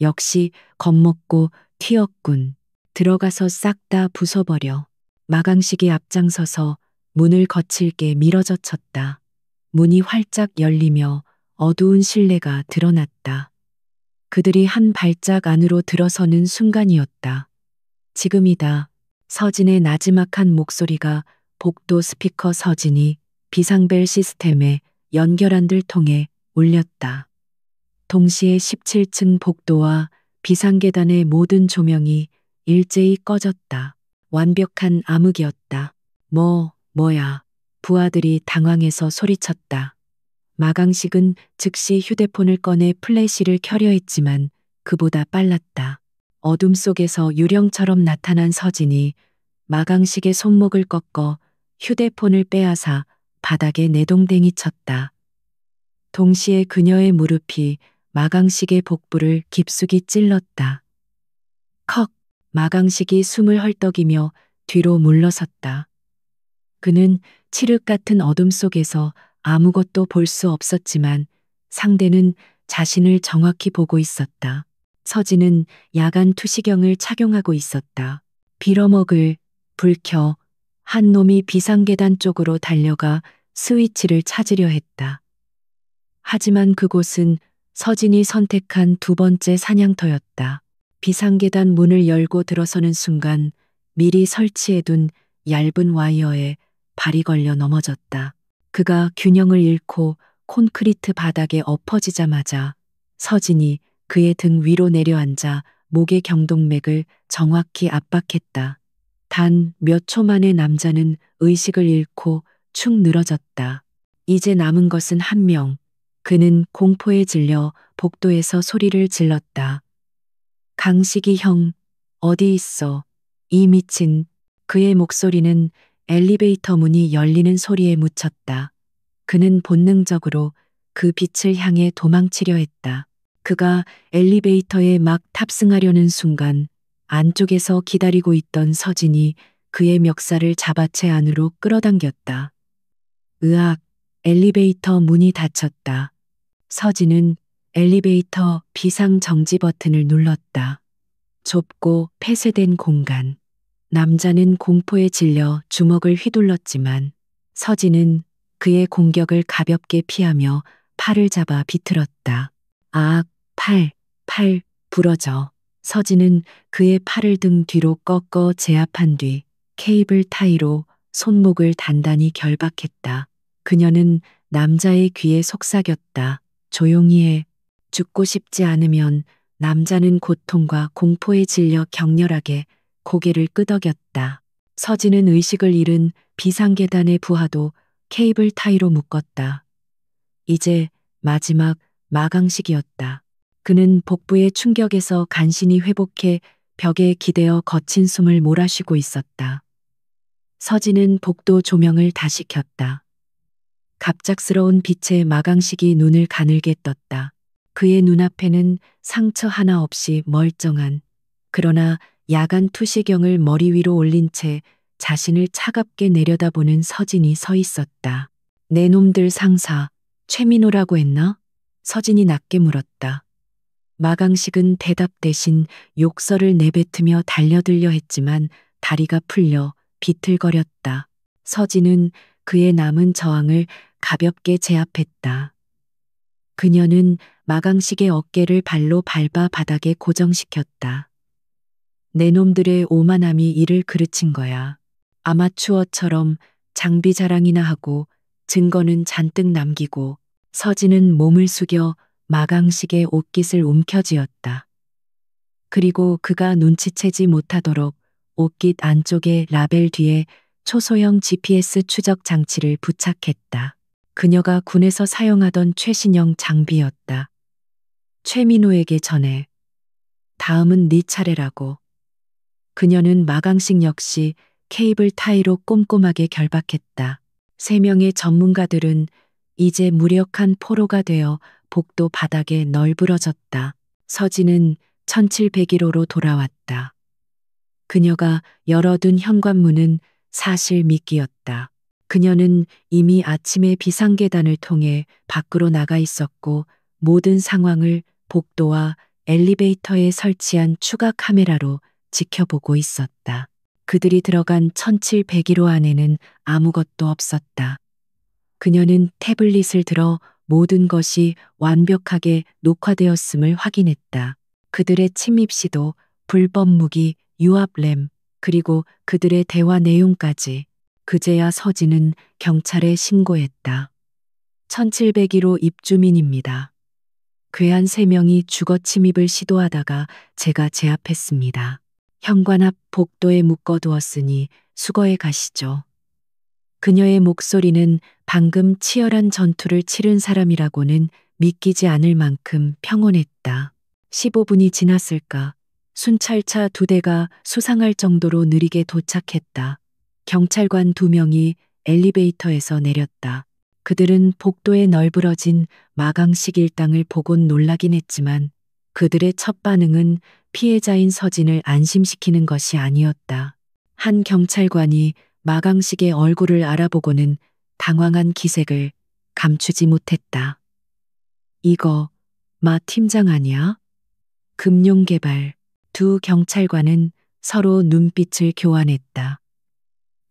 역시 겁먹고 튀었군. 들어가서 싹 다 부숴버려. 마강식이 앞장서서 문을 거칠게 밀어젖혔다. 문이 활짝 열리며 어두운 실내가 드러났다. 그들이 한 발짝 안으로 들어서는 순간이었다. 지금이다. 서진의 나지막한 목소리가 복도 스피커 서진이 비상벨 시스템에 연결한 들 통해 울렸다. 동시에 17층 복도와 비상계단의 모든 조명이 일제히 꺼졌다. 완벽한 암흑이었다. 뭐야. 부하들이 당황해서 소리쳤다. 마강식은 즉시 휴대폰을 꺼내 플래시를 켜려 했지만 그보다 빨랐다. 어둠 속에서 유령처럼 나타난 서진이 마강식의 손목을 꺾어 휴대폰을 빼앗아 바닥에 내동댕이 쳤다. 동시에 그녀의 무릎이 마강식의 복부를 깊숙이 찔렀다. 컥! 마강식이 숨을 헐떡이며 뒤로 물러섰다. 그는 칠흑 같은 어둠 속에서 아무것도 볼 수 없었지만 상대는 자신을 정확히 보고 있었다. 서진은 야간 투시경을 착용하고 있었다. 빌어먹을 불 켜 한 놈이 비상계단 쪽으로 달려가 스위치를 찾으려 했다. 하지만 그곳은 서진이 선택한 2번째 사냥터였다. 비상계단 문을 열고 들어서는 순간 미리 설치해둔 얇은 와이어에 발이 걸려 넘어졌다. 그가 균형을 잃고 콘크리트 바닥에 엎어지자마자 서진이 그의 등 위로 내려앉아 목의 경동맥을 정확히 압박했다. 단 몇 초 만에 남자는 의식을 잃고 축 늘어졌다. 이제 남은 것은 1명. 그는 공포에 질려 복도에서 소리를 질렀다. 강식이 형, 어디 있어? 이 미친. 그의 목소리는 엘리베이터 문이 열리는 소리에 묻혔다. 그는 본능적으로 그 빛을 향해 도망치려 했다. 그가 엘리베이터에 막 탑승하려는 순간 안쪽에서 기다리고 있던 서진이 그의 멱살을 잡아채 안으로 끌어당겼다. 으악, 엘리베이터 문이 닫혔다. 서진은 엘리베이터 비상 정지 버튼을 눌렀다. 좁고 폐쇄된 공간. 남자는 공포에 질려 주먹을 휘둘렀지만 서진은 그의 공격을 가볍게 피하며 팔을 잡아 비틀었다. 아악, 팔, 부러져. 서진은 그의 팔을 등 뒤로 꺾어 제압한 뒤 케이블 타이로 손목을 단단히 결박했다. 그녀는 남자의 귀에 속삭였다. 조용히 해. 죽고 싶지 않으면. 남자는 고통과 공포에 질려 격렬하게 고개를 끄덕였다. 서진은 의식을 잃은 비상계단의 부하도 케이블 타이로 묶었다. 이제 마지막 마강식이었다. 그는 복부의 충격에서 간신히 회복해 벽에 기대어 거친 숨을 몰아쉬고 있었다. 서진은 복도 조명을 다시 켰다. 갑작스러운 빛에 마강식이 눈을 가늘게 떴다. 그의 눈앞에는 상처 하나 없이 멀쩡한, 그러나 야간 투시경을 머리 위로 올린 채 자신을 차갑게 내려다보는 서진이 서 있었다. 내 놈들 상사, 최민호라고 했나? 서진이 낮게 물었다. 마강식은 대답 대신 욕설을 내뱉으며 달려들려 했지만 다리가 풀려 비틀거렸다. 서진은 그의 남은 저항을 가볍게 제압했다. 그녀는 마강식의 어깨를 발로 밟아 바닥에 고정시켰다. 내 놈들의 오만함이 이를 그르친 거야. 아마추어처럼 장비 자랑이나 하고 증거는 잔뜩 남기고. 서진은 몸을 숙여 마강식의 옷깃을 움켜쥐었다. 그리고 그가 눈치채지 못하도록 옷깃 안쪽의 라벨 뒤에 초소형 GPS 추적 장치를 부착했다. 그녀가 군에서 사용하던 최신형 장비였다. 최민호에게 전해. 다음은 네 차례라고. 그녀는 마강식 역시 케이블 타이로 꼼꼼하게 결박했다. 3명의 전문가들은 이제 무력한 포로가 되어 복도 바닥에 널브러졌다. 서진은 1701호로 돌아왔다. 그녀가 열어둔 현관문은 사실 미끼였다. 그녀는 이미 아침에 비상계단을 통해 밖으로 나가 있었고 모든 상황을 복도와 엘리베이터에 설치한 추가 카메라로 지켜보고 있었다. 그들이 들어간 1701호 안에는 아무것도 없었다. 그녀는 태블릿을 들어 모든 것이 완벽하게 녹화되었음을 확인했다. 그들의 침입 시도, 불법 무기, 유압램, 그리고 그들의 대화 내용까지. 그제야 서진은 경찰에 신고했다. 1701호 입주민입니다. 괴한 3명이 주거 침입을 시도하다가 제가 제압했습니다. 현관 앞 복도에 묶어두었으니 수거해 가시죠. 그녀의 목소리는 방금 치열한 전투를 치른 사람이라고는 믿기지 않을 만큼 평온했다. 15분이 지났을까? 순찰차 2대가 수상할 정도로 느리게 도착했다. 경찰관 2명이 엘리베이터에서 내렸다. 그들은 복도에 널브러진 마강식 일당을 보곤 놀라긴 했지만 그들의 첫 반응은 피해자인 서진을 안심시키는 것이 아니었다. 한 경찰관이 마강식의 얼굴을 알아보고는 당황한 기색을 감추지 못했다. 이거 마 팀장 아니야? 금융개발. 2 경찰관은 서로 눈빛을 교환했다.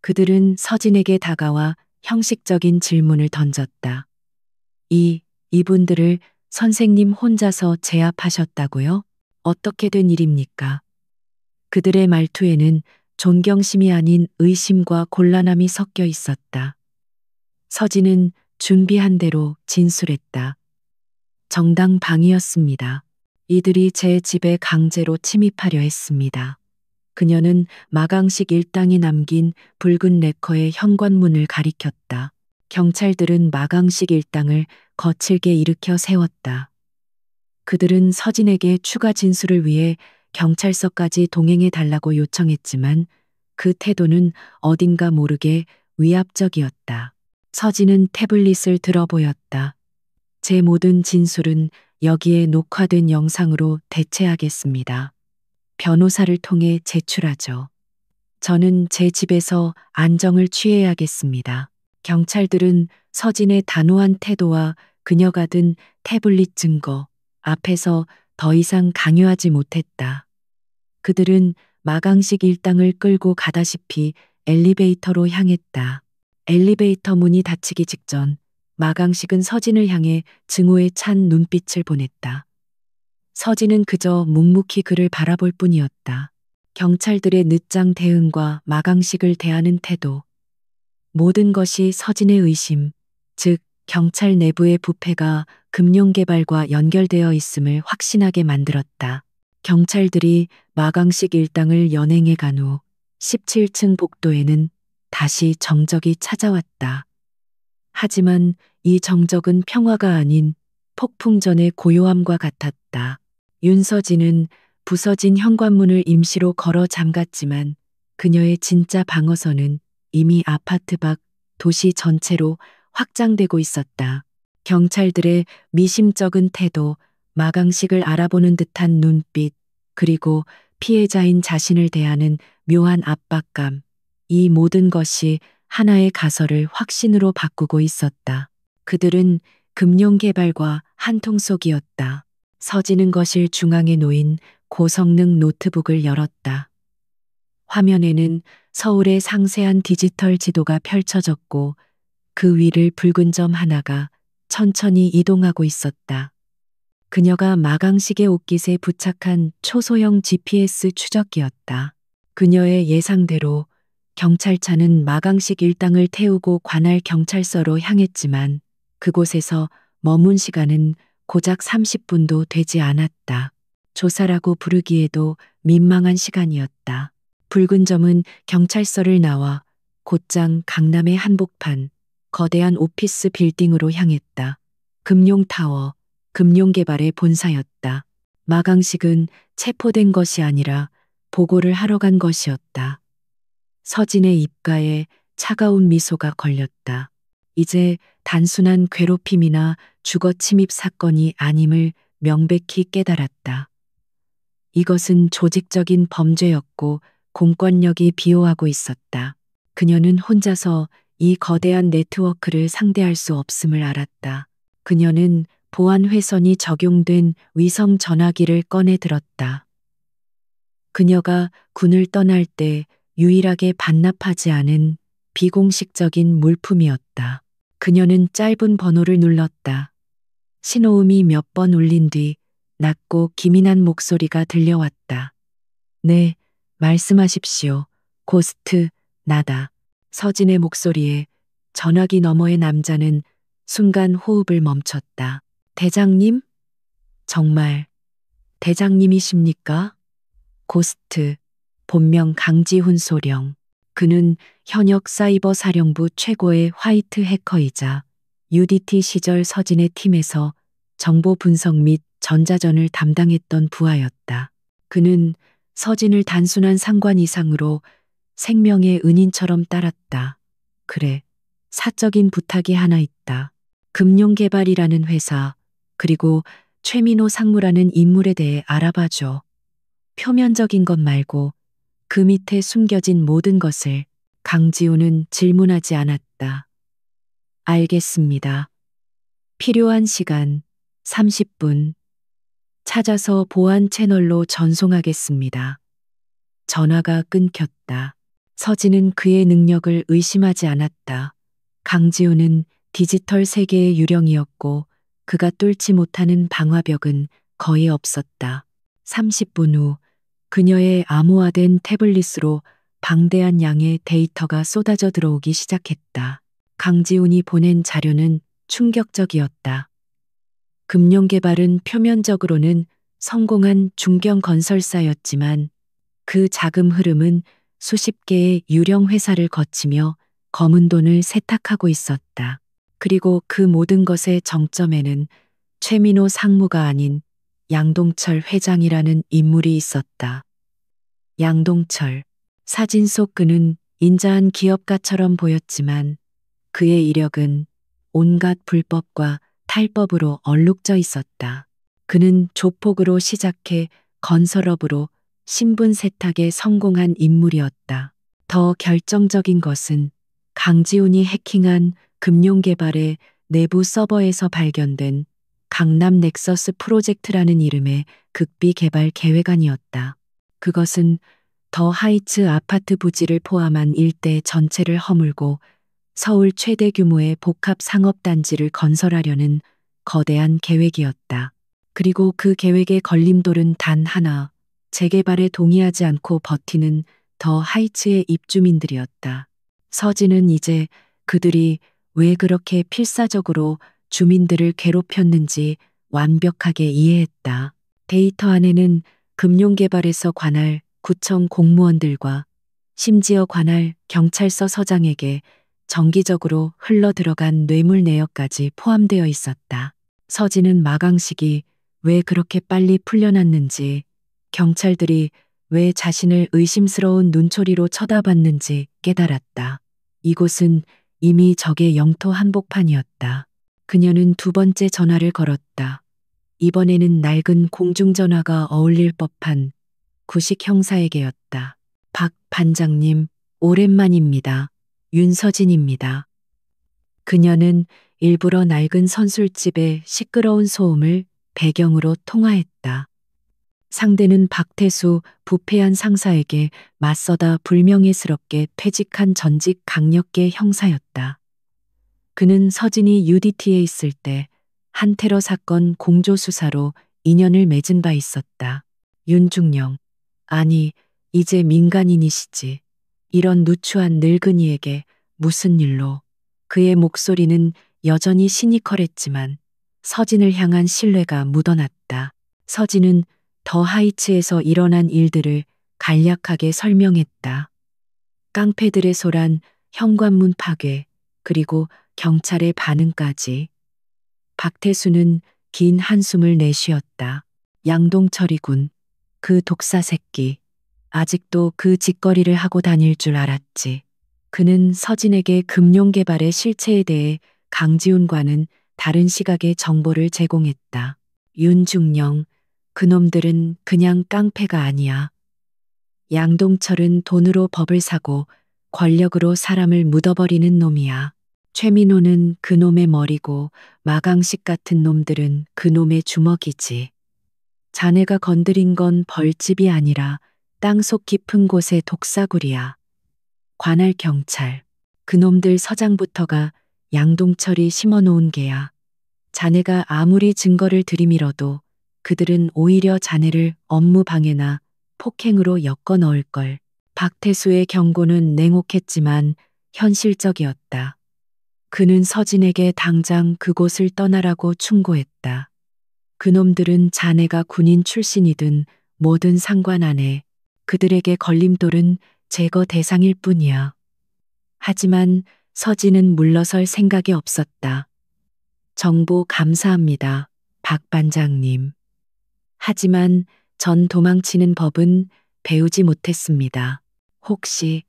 그들은 서진에게 다가와 형식적인 질문을 던졌다. 이분들을 선생님 혼자서 제압하셨다고요? 어떻게 된 일입니까? 그들의 말투에는 존경심이 아닌 의심과 곤란함이 섞여 있었다. 서진은 준비한 대로 진술했다. 정당 방위였습니다. 이들이 제 집에 강제로 침입하려 했습니다. 그녀는 마강식 일당이 남긴 붉은 레커의 현관문을 가리켰다. 경찰들은 마강식 일당을 거칠게 일으켜 세웠다. 그들은 서진에게 추가 진술을 위해 경찰서까지 동행해 달라고 요청했지만 그 태도는 어딘가 모르게 위압적이었다. 서진은 태블릿을 들어 보였다. 제 모든 진술은 여기에 녹화된 영상으로 대체하겠습니다. 변호사를 통해 제출하죠. 저는 제 집에서 안정을 취해야겠습니다. 경찰들은 서진의 단호한 태도와 그녀가 든 태블릿 증거 앞에서 더 이상 강요하지 못했다. 그들은 마강식 일당을 끌고 가다시피 엘리베이터로 향했다. 엘리베이터 문이 닫히기 직전 마강식은 서진을 향해 증오에 찬 눈빛을 보냈다. 서진은 그저 묵묵히 그를 바라볼 뿐이었다. 경찰들의 늦장 대응과 마강식을 대하는 태도. 모든 것이 서진의 의심, 즉 경찰 내부의 부패가 금융개발과 연결되어 있음을 확신하게 만들었다. 경찰들이 마강식 일당을 연행해 간 후 17층 복도에는 다시 정적이 찾아왔다. 하지만 이 정적은 평화가 아닌 폭풍전의 고요함과 같았다. 윤서진은 부서진 현관문을 임시로 걸어 잠갔지만 그녀의 진짜 방어선은 이미 아파트 밖 도시 전체로 확장되고 있었다. 경찰들의 미심쩍은 태도, 마강식을 알아보는 듯한 눈빛, 그리고 피해자인 자신을 대하는 묘한 압박감. 이 모든 것이 하나의 가설을 확신으로 바꾸고 있었다. 그들은 금융개발과 한통속이었다. 서진은 거실 중앙에 놓인 고성능 노트북을 열었다. 화면에는 서울의 상세한 디지털 지도가 펼쳐졌고 그 위를 붉은 점 하나가 천천히 이동하고 있었다. 그녀가 마강식의 옷깃에 부착한 초소형 GPS 추적기였다. 그녀의 예상대로 경찰차는 마강식 일당을 태우고 관할 경찰서로 향했지만 그곳에서 머문 시간은 고작 30분도 되지 않았다. 조사라고 부르기에도 민망한 시간이었다. 붉은 점은 경찰서를 나와 곧장 강남의 한복판, 거대한 오피스 빌딩으로 향했다. 금룡타워, 금융개발의 본사였다. 마강식은 체포된 것이 아니라 보고를 하러 간 것이었다. 서진의 입가에 차가운 미소가 걸렸다. 이제 단순한 괴롭힘이나 주거 침입 사건이 아님을 명백히 깨달았다. 이것은 조직적인 범죄였고 공권력이 비호하고 있었다. 그녀는 혼자서 이 거대한 네트워크를 상대할 수 없음을 알았다. 그녀는 보안 회선이 적용된 위성 전화기를 꺼내 들었다. 그녀가 군을 떠날 때 유일하게 반납하지 않은 비공식적인 물품이었다. 그녀는 짧은 번호를 눌렀다. 신호음이 몇 번 울린 뒤 낮고 기민한 목소리가 들려왔다. 네, 말씀하십시오. 고스트, 나다. 서진의 목소리에 전화기 너머의 남자는 순간 호흡을 멈췄다. 대장님? 정말 대장님이십니까? 고스트, 본명 강지훈 소령. 그는 현역 사이버 사령부 최고의 화이트 해커이자 UDT 시절 서진의 팀에서 정보 분석 및 전자전을 담당했던 부하였다. 그는 서진을 단순한 상관 이상으로 생명의 은인처럼 따랐다. 그래, 사적인 부탁이 하나 있다. 금융개발이라는 회사, 그리고 최민호 상무라는 인물에 대해 알아봐줘. 표면적인 것 말고 그 밑에 숨겨진 모든 것을. 강지우는 질문하지 않았다. 알겠습니다. 필요한 시간 30분. 찾아서 보안 채널로 전송하겠습니다. 전화가 끊겼다. 서진은 그의 능력을 의심하지 않았다. 강지우는 디지털 세계의 유령이었고 그가 뚫지 못하는 방화벽은 거의 없었다. 30분 후 그녀의 암호화된 태블릿으로 방대한 양의 데이터가 쏟아져 들어오기 시작했다. 강지훈이 보낸 자료는 충격적이었다. 금융개발은 표면적으로는 성공한 중견 건설사였지만 그 자금 흐름은 수십 개의 유령 회사를 거치며 검은 돈을 세탁하고 있었다. 그리고 그 모든 것의 정점에는 최민호 상무가 아닌 양동철 회장이라는 인물이 있었다. 양동철. 사진 속 그는 인자한 기업가처럼 보였지만 그의 이력은 온갖 불법과 탈법으로 얼룩져 있었다. 그는 조폭으로 시작해 건설업으로 신분 세탁에 성공한 인물이었다. 더 결정적인 것은 강지훈이 해킹한 금융개발의 내부 서버에서 발견된 강남 넥서스 프로젝트라는 이름의 극비 개발 계획안이었다. 그것은 더 하이츠 아파트 부지를 포함한 일대 전체를 허물고 서울 최대 규모의 복합 상업단지를 건설하려는 거대한 계획이었다. 그리고 그 계획의 걸림돌은 단 하나, 재개발에 동의하지 않고 버티는 더 하이츠의 입주민들이었다. 서진은 이제 그들이 왜 그렇게 필사적으로 주민들을 괴롭혔는지 완벽하게 이해했다. 데이터 안에는 금융개발에서 관할 구청 공무원들과 심지어 관할 경찰서 서장에게 정기적으로 흘러들어간 뇌물 내역까지 포함되어 있었다. 서진은 마강식이 왜 그렇게 빨리 풀려났는지, 경찰들이 왜 자신을 의심스러운 눈초리로 쳐다봤는지 깨달았다. 이곳은 이미 적의 영토 한복판이었다. 그녀는 두 번째 전화를 걸었다. 이번에는 낡은 공중전화가 어울릴 법한 구식 형사에게였다. 박 반장님, 오랜만입니다. 윤서진입니다. 그녀는 일부러 낡은 선술집의 시끄러운 소음을 배경으로 통화했다. 상대는 박태수 부패한 상사에게 맞서다 불명예스럽게 퇴직한 전직 강력계 형사였다. 그는 서진이 UDT에 있을 때 한 테러 사건 공조수사로 인연을 맺은 바 있었다. 윤중령, 아니, 이제 민간인이시지. 이런 누추한 늙은이에게 무슨 일로. 그의 목소리는 여전히 시니컬했지만 서진을 향한 신뢰가 묻어났다. 서진은 더 하이츠에서 일어난 일들을 간략하게 설명했다. 깡패들의 소란, 현관문 파괴, 그리고 경찰의 반응까지. 박태수는 긴 한숨을 내쉬었다. 양동철이군. 그 독사 새끼. 아직도 그 짓거리를 하고 다닐 줄 알았지. 그는 서진에게 금융개발의 실체에 대해 강지훈과는 다른 시각의 정보를 제공했다. 윤중령, 그놈들은 그냥 깡패가 아니야. 양동철은 돈으로 법을 사고 권력으로 사람을 묻어버리는 놈이야. 최민호는 그놈의 머리고 마강식 같은 놈들은 그놈의 주먹이지. 자네가 건드린 건 벌집이 아니라 땅속 깊은 곳의 독사굴이야. 관할 경찰, 그놈들 서장부터가 양동철이 심어놓은 개야. 자네가 아무리 증거를 들이밀어도 그들은 오히려 자네를 업무 방해나 폭행으로 엮어 넣을 걸. 박태수의 경고는 냉혹했지만 현실적이었다. 그는 서진에게 당장 그곳을 떠나라고 충고했다. 그놈들은 자네가 군인 출신이든 뭐든 상관 안 해. 그들에게 걸림돌은 제거 대상일 뿐이야. 하지만 서진은 물러설 생각이 없었다. 정보 감사합니다, 박 반장님. 하지만 전 도망치는 법은 배우지 못했습니다. 혹시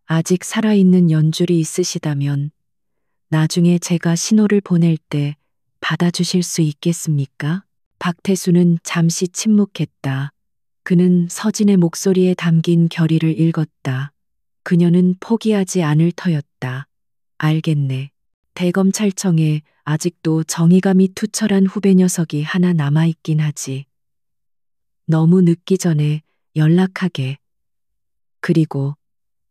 아직 살아있는 연줄이 있으시다면 나중에 제가 신호를 보낼 때 받아주실 수 있겠습니까? 박태수는 잠시 침묵했다. 그는 서진의 목소리에 담긴 결의를 읽었다. 그녀는 포기하지 않을 터였다. 알겠네. 대검찰청에 아직도 정의감이 투철한 후배 녀석이 하나 남아있긴 하지. 너무 늦기 전에 연락하게. 그리고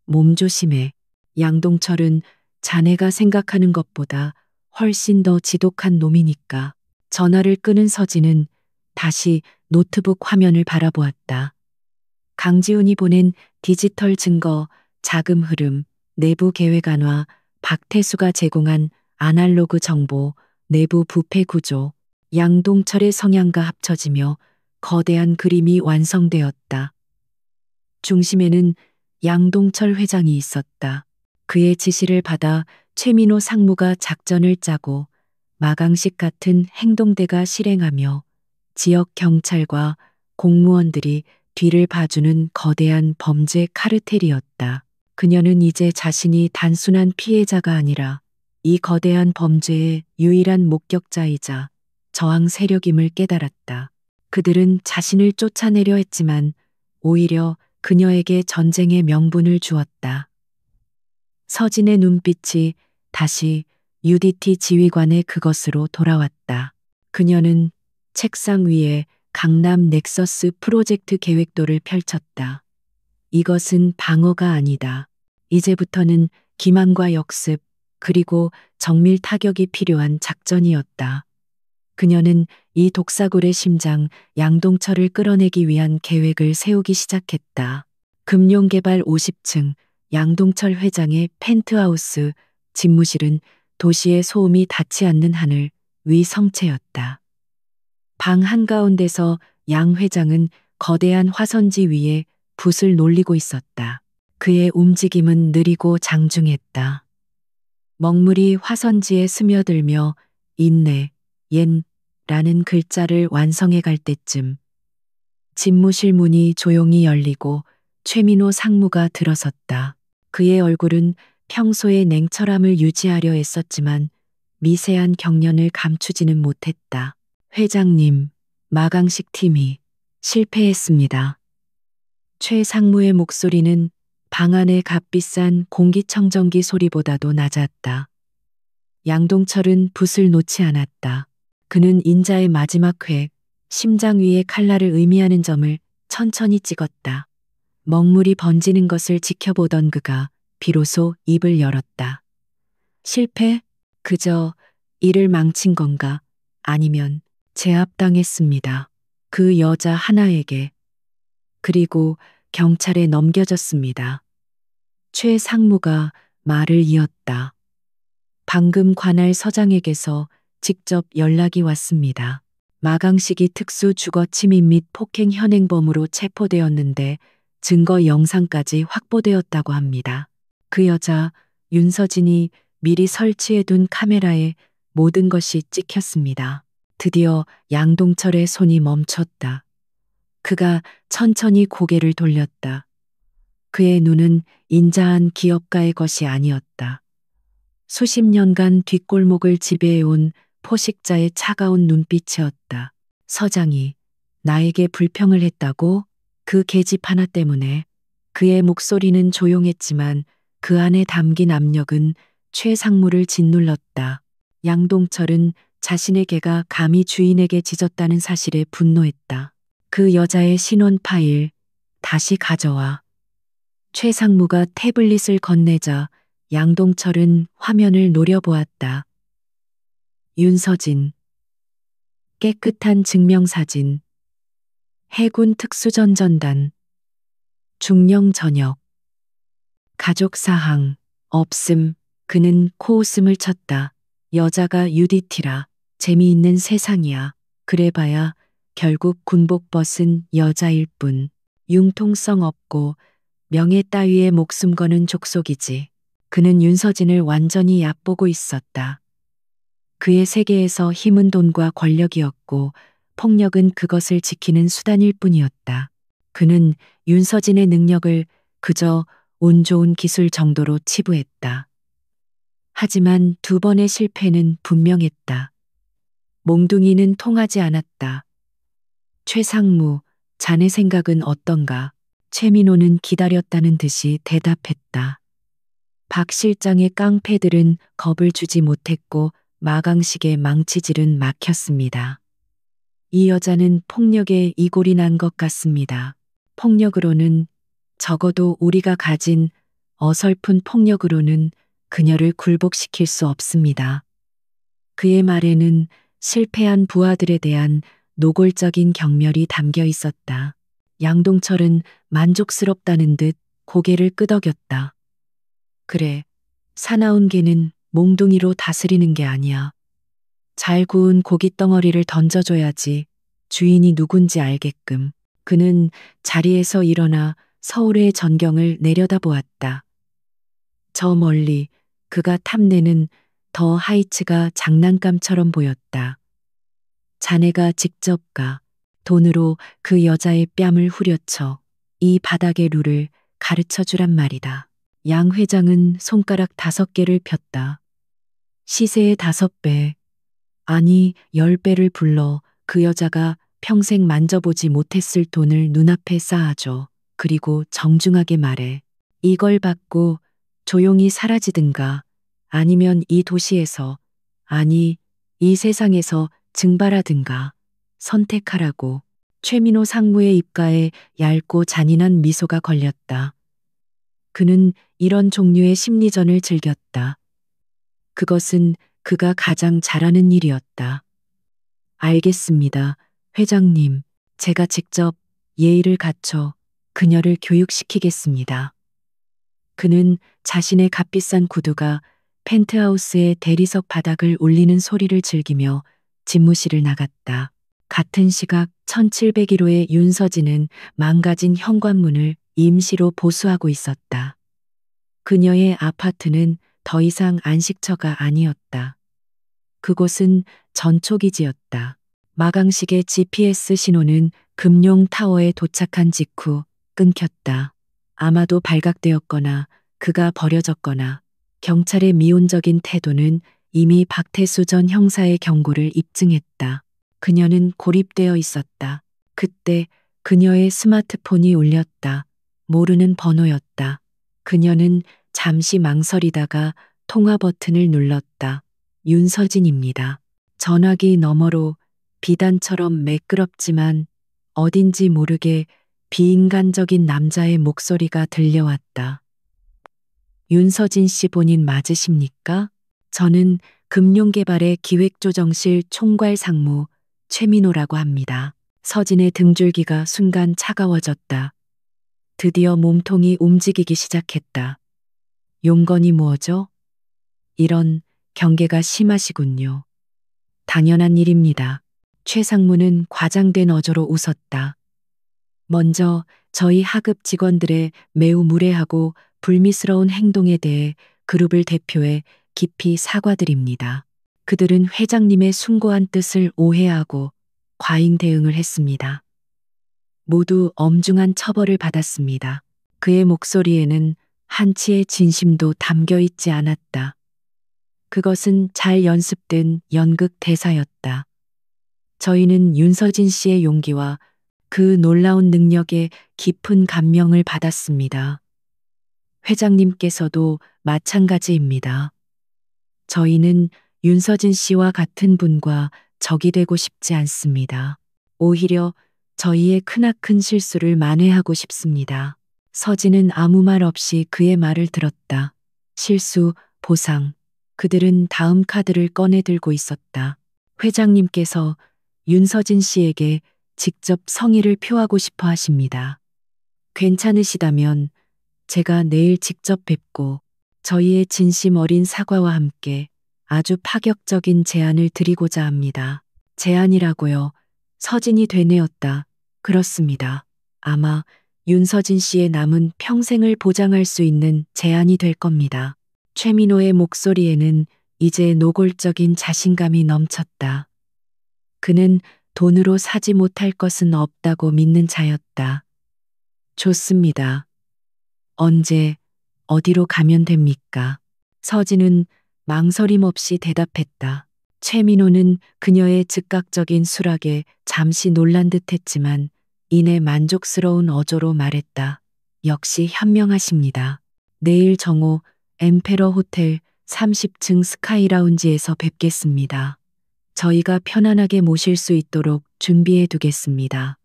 몸 조심해. 양동철은 자네가 생각하는 것보다 훨씬 더 지독한 놈이니까. 전화를 끄는 서진은 다시 노트북 화면을 바라보았다. 강지훈이 보낸 디지털 증거, 자금 흐름, 내부 계획 안화, 박태수가 제공한 아날로그 정보, 내부 부패 구조, 양동철의 성향과 합쳐지며 거대한 그림이 완성되었다. 중심에는 양동철 회장이 있었다. 그의 지시를 받아 최민호 상무가 작전을 짜고 마강식 같은 행동대가 실행하며 지역 경찰과 공무원들이 뒤를 봐주는 거대한 범죄 카르텔이었다. 그녀는 이제 자신이 단순한 피해자가 아니라 이 거대한 범죄의 유일한 목격자이자 저항 세력임을 깨달았다. 그들은 자신을 쫓아내려 했지만 오히려 그녀에게 전쟁의 명분을 주었다. 서진의 눈빛이 다시 UDT 지휘관의 그것으로 돌아왔다. 그녀는 책상 위에 강남 넥서스 프로젝트 계획도를 펼쳤다. 이것은 방어가 아니다. 이제부터는 기만과 역습, 그리고 정밀 타격이 필요한 작전이었다. 그녀는 이 독사굴의 심장 양동철을 끌어내기 위한 계획을 세우기 시작했다. 금융개발 50층, 양동철 회장의 펜트하우스, 집무실은 도시의 소음이 닿지 않는 하늘 위 성체였다. 방 한가운데서 양 회장은 거대한 화선지 위에 붓을 놀리고 있었다. 그의 움직임은 느리고 장중했다. 먹물이 화선지에 스며들며 인내, 옌라는 글자를 완성해 갈 때쯤 집무실 문이 조용히 열리고 최민호 상무가 들어섰다. 그의 얼굴은 평소의 냉철함을 유지하려 애썼지만 미세한 경련을 감추지는 못했다. 회장님, 마강식 팀이 실패했습니다. 최 상무의 목소리는 방 안의 값비싼 공기청정기 소리보다도 낮았다. 양동철은 붓을 놓지 않았다. 그는 인자의 마지막 획, 심장 위의 칼날을 의미하는 점을 천천히 찍었다. 먹물이 번지는 것을 지켜보던 그가 비로소 입을 열었다. 실패? 그저 일을 망친 건가? 아니면 제압당했습니다. 그 여자 하나에게. 그리고 경찰에 넘겨졌습니다. 최 상무가 말을 이었다. 방금 관할 서장에게서 직접 연락이 왔습니다. 마강식이 특수 주거 침입 및 폭행 현행범으로 체포되었는데 증거 영상까지 확보되었다고 합니다. 그 여자 윤서진이 미리 설치해둔 카메라에 모든 것이 찍혔습니다. 드디어 양동철의 손이 멈췄다. 그가 천천히 고개를 돌렸다. 그의 눈은 인자한 기업가의 것이 아니었다. 수십 년간 뒷골목을 지배해온 포식자의 차가운 눈빛이었다. 서장이 나에게 불평을 했다고? 그 계집 하나 때문에. 그의 목소리는 조용했지만 그 안에 담긴 압력은 최 상무를 짓눌렀다. 양동철은 자신의 개가 감히 주인에게 짖었다는 사실에 분노했다. 그 여자의 신원 파일 다시 가져와. 최 상무가 태블릿을 건네자 양동철은 화면을 노려보았다. 윤서진. 깨끗한 증명사진. 해군 특수전전단. 중령 전역. 가족사항. 없음. 그는 코웃음을 쳤다. 여자가 UDT라. 재미있는 세상이야. 그래봐야 결국 군복 벗은 여자일 뿐. 융통성 없고 명예 따위에 목숨 거는 족속이지. 그는 윤서진을 완전히 얕보고 있었다. 그의 세계에서 힘은 돈과 권력이었고 폭력은 그것을 지키는 수단일 뿐이었다. 그는 윤서진의 능력을 그저 운 좋은 기술 정도로 치부했다. 하지만 두 번의 실패는 분명했다. 몽둥이는 통하지 않았다. 최상무, 자네 생각은 어떤가? 최민호는 기다렸다는 듯이 대답했다. 박 실장의 깡패들은 겁을 주지 못했고 마강식의 망치질은 막혔습니다. 이 여자는 폭력에 이골이 난 것 같습니다. 폭력으로는 적어도 우리가 가진 어설픈 폭력으로는 그녀를 굴복시킬 수 없습니다. 그의 말에는 실패한 부하들에 대한 노골적인 경멸이 담겨 있었다. 양동철은 만족스럽다는 듯 고개를 끄덕였다. 그래, 사나운 개는 몽둥이로 다스리는 게 아니야. 잘 구운 고깃덩어리를 던져줘야지 주인이 누군지 알게끔. 그는 자리에서 일어나 서울의 전경을 내려다보았다. 저 멀리 그가 탐내는 더 하이츠가 장난감처럼 보였다. 자네가 직접 가 돈으로 그 여자의 뺨을 후려쳐 이 바닥의 룰을 가르쳐 주란 말이다. 양 회장은 손가락 5개를 폈다. 시세의 5배, 아니 10배를 불러 그 여자가 평생 만져보지 못했을 돈을 눈앞에 쌓아줘. 그리고 정중하게 말해. 이걸 받고 조용히 사라지든가 아니면 이 도시에서, 아니 이 세상에서 증발하든가 선택하라고. 최민호 상무의 입가에 얇고 잔인한 미소가 걸렸다. 그는 이런 종류의 심리전을 즐겼다. 그것은 그가 가장 잘하는 일이었다. 알겠습니다, 회장님. 제가 직접 예의를 갖춰 그녀를 교육시키겠습니다. 그는 자신의 값비싼 구두가 펜트하우스의 대리석 바닥을 울리는 소리를 즐기며 집무실을 나갔다. 같은 시각 1701호의 윤서진은 망가진 현관문을 임시로 보수하고 있었다. 그녀의 아파트는 더 이상 안식처가 아니었다. 그곳은 전초기지였다. 마강식의 GPS 신호는 금룡타워에 도착한 직후 끊겼다. 아마도 발각되었거나 그가 버려졌거나 경찰의 미온적인 태도는 이미 박태수 전 형사의 경고를 입증했다. 그녀는 고립되어 있었다. 그때 그녀의 스마트폰이 울렸다. 모르는 번호였다. 그녀는 잠시 망설이다가 통화 버튼을 눌렀다. 윤서진입니다. 전화기 너머로 비단처럼 매끄럽지만 어딘지 모르게 비인간적인 남자의 목소리가 들려왔다. 윤서진 씨 본인 맞으십니까? 저는 금융개발의 기획조정실 총괄 상무 최민호라고 합니다. 서진의 등줄기가 순간 차가워졌다. 드디어 몸통이 움직이기 시작했다. 용건이 뭐죠? 이런 경계가 심하시군요. 당연한 일입니다. 최 상무는 과장된 어조로 웃었다. 먼저 저희 하급 직원들의 매우 무례하고 불미스러운 행동에 대해 그룹을 대표해 깊이 사과드립니다. 그들은 회장님의 숭고한 뜻을 오해하고 과잉 대응을 했습니다. 모두 엄중한 처벌을 받았습니다. 그의 목소리에는 한치의 진심도 담겨 있지 않았다. 그것은 잘 연습된 연극 대사였다. 저희는 윤서진 씨의 용기와 그 놀라운 능력에 깊은 감명을 받았습니다. 회장님께서도 마찬가지입니다. 저희는 윤서진 씨와 같은 분과 적이 되고 싶지 않습니다. 오히려 저희의 크나큰 실수를 만회하고 싶습니다. 서진은 아무 말 없이 그의 말을 들었다. 실수, 보상. 그들은 다음 카드를 꺼내 들고 있었다. 회장님께서 윤서진 씨에게 직접 성의를 표하고 싶어 하십니다. 괜찮으시다면 제가 내일 직접 뵙고 저희의 진심 어린 사과와 함께 아주 파격적인 제안을 드리고자 합니다. 제안이라고요. 서진이 되뇌었다. 그렇습니다. 아마 윤서진 씨의 남은 평생을 보장할 수 있는 제안이 될 겁니다. 최민호의 목소리에는 이제 노골적인 자신감이 넘쳤다. 그는 돈으로 사지 못할 것은 없다고 믿는 자였다. 좋습니다. 언제, 어디로 가면 됩니까? 서진은 망설임 없이 대답했다. 최민호는 그녀의 즉각적인 수락에 잠시 놀란 듯 했지만 이내 만족스러운 어조로 말했다. 역시 현명하십니다. 내일 정오 엠페러 호텔 30층 스카이라운지에서 뵙겠습니다. 저희가 편안하게 모실 수 있도록 준비해 두겠습니다.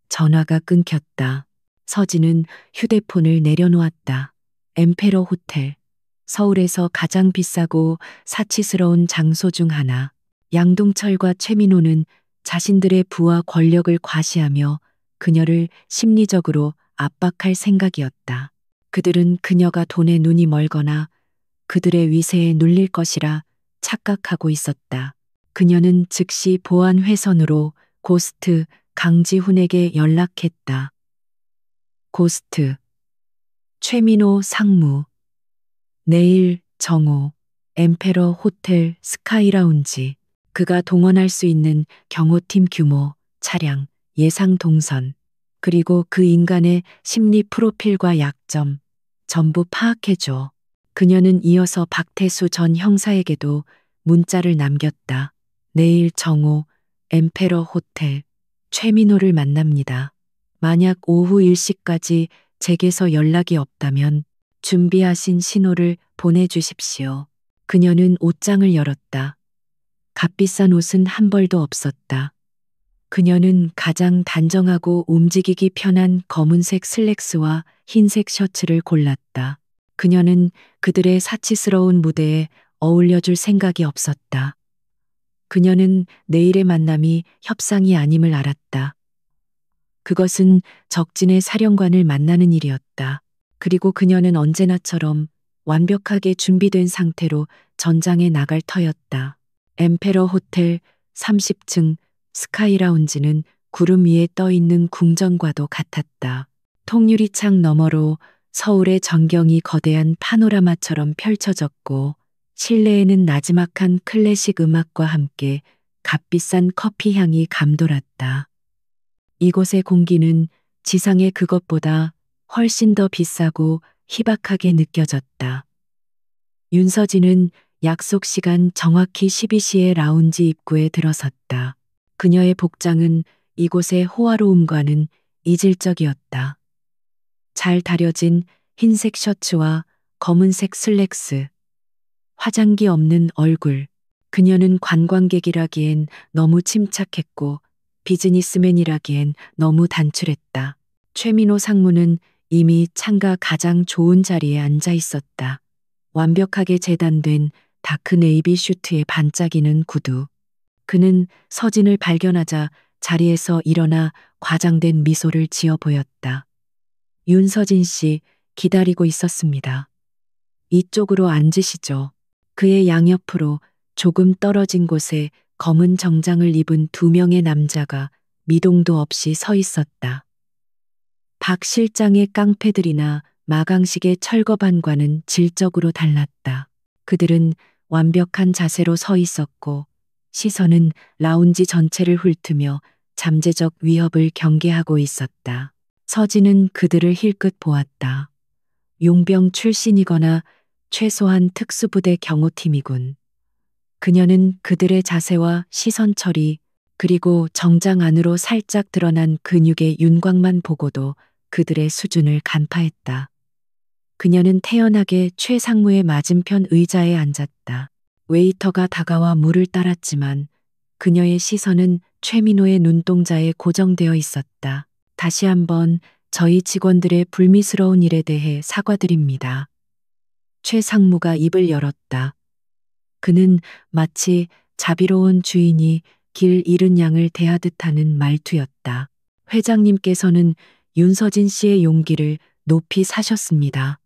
전화가 끊겼다. 서진은 휴대폰을 내려놓았다. 엠페러 호텔. 서울에서 가장 비싸고 사치스러운 장소 중 하나. 양동철과 최민호는 자신들의 부와 권력을 과시하며 그녀를 심리적으로 압박할 생각이었다. 그들은 그녀가 돈에 눈이 멀거나 그들의 위세에 눌릴 것이라 착각하고 있었다. 그녀는 즉시 보안 회선으로 고스트 강지훈에게 연락했다. 고스트. 최민호 상무. 내일 정오 엠페러 호텔 스카이라운지. 그가 동원할 수 있는 경호팀 규모, 차량, 예상 동선, 그리고 그 인간의 심리 프로필과 약점 전부 파악해줘. 그녀는 이어서 박태수 전 형사에게도 문자를 남겼다. 내일 정오 엠페러 호텔 최민호를 만납니다. 만약 오후 1시까지 제게서 연락이 없다면 준비하신 신호를 보내주십시오. 그녀는 옷장을 열었다. 값비싼 옷은 한 벌도 없었다. 그녀는 가장 단정하고 움직이기 편한 검은색 슬랙스와 흰색 셔츠를 골랐다. 그녀는 그들의 사치스러운 무대에 어울려줄 생각이 없었다. 그녀는 내일의 만남이 협상이 아님을 알았다. 그것은 적진의 사령관을 만나는 일이었다. 그리고 그녀는 언제나처럼 완벽하게 준비된 상태로 전장에 나갈 터였다. 엠페러 호텔 30층 스카이라운지는 구름 위에 떠 있는 궁전과도 같았다. 통유리창 너머로 서울의 전경이 거대한 파노라마처럼 펼쳐졌고 실내에는 나지막한 클래식 음악과 함께 값비싼 커피 향이 감돌았다. 이곳의 공기는 지상의 그것보다 훨씬 더 비싸고 희박하게 느껴졌다. 윤서진은 약속 시간 정확히 12시에 라운지 입구에 들어섰다. 그녀의 복장은 이곳의 호화로움과는 이질적이었다. 잘 다려진 흰색 셔츠와 검은색 슬랙스, 화장기 없는 얼굴. 그녀는 관광객이라기엔 너무 침착했고 비즈니스맨이라기엔 너무 단출했다. 최민호 상무는 이미 창가 가장 좋은 자리에 앉아 있었다. 완벽하게 재단된 다크 네이비 슈트에 반짝이는 구두. 그는 서진을 발견하자 자리에서 일어나 과장된 미소를 지어 보였다. 윤서진 씨, 기다리고 있었습니다. 이쪽으로 앉으시죠. 그의 양옆으로 조금 떨어진 곳에 검은 정장을 입은 두 명의 남자가 미동도 없이 서 있었다. 박 실장의 깡패들이나 마강식의 철거반과는 질적으로 달랐다. 그들은 완벽한 자세로 서 있었고 시선은 라운지 전체를 훑으며 잠재적 위협을 경계하고 있었다. 서진은 그들을 힐끗 보았다. 용병 출신이거나 최소한 특수부대 경호팀이군. 그녀는 그들의 자세와 시선 처리, 그리고 정장 안으로 살짝 드러난 근육의 윤곽만 보고도 그들의 수준을 간파했다. 그녀는 태연하게 최 상무의 맞은편 의자에 앉았다. 웨이터가 다가와 물을 따랐지만 그녀의 시선은 최민호의 눈동자에 고정되어 있었다. 다시 한번 저희 직원들의 불미스러운 일에 대해 사과드립니다. 최 상무가 입을 열었다. 그는 마치 자비로운 주인이 길 잃은 양을 대하듯 하는 말투였다. 회장님께서는 윤서진 씨의 용기를 높이 사셨습니다.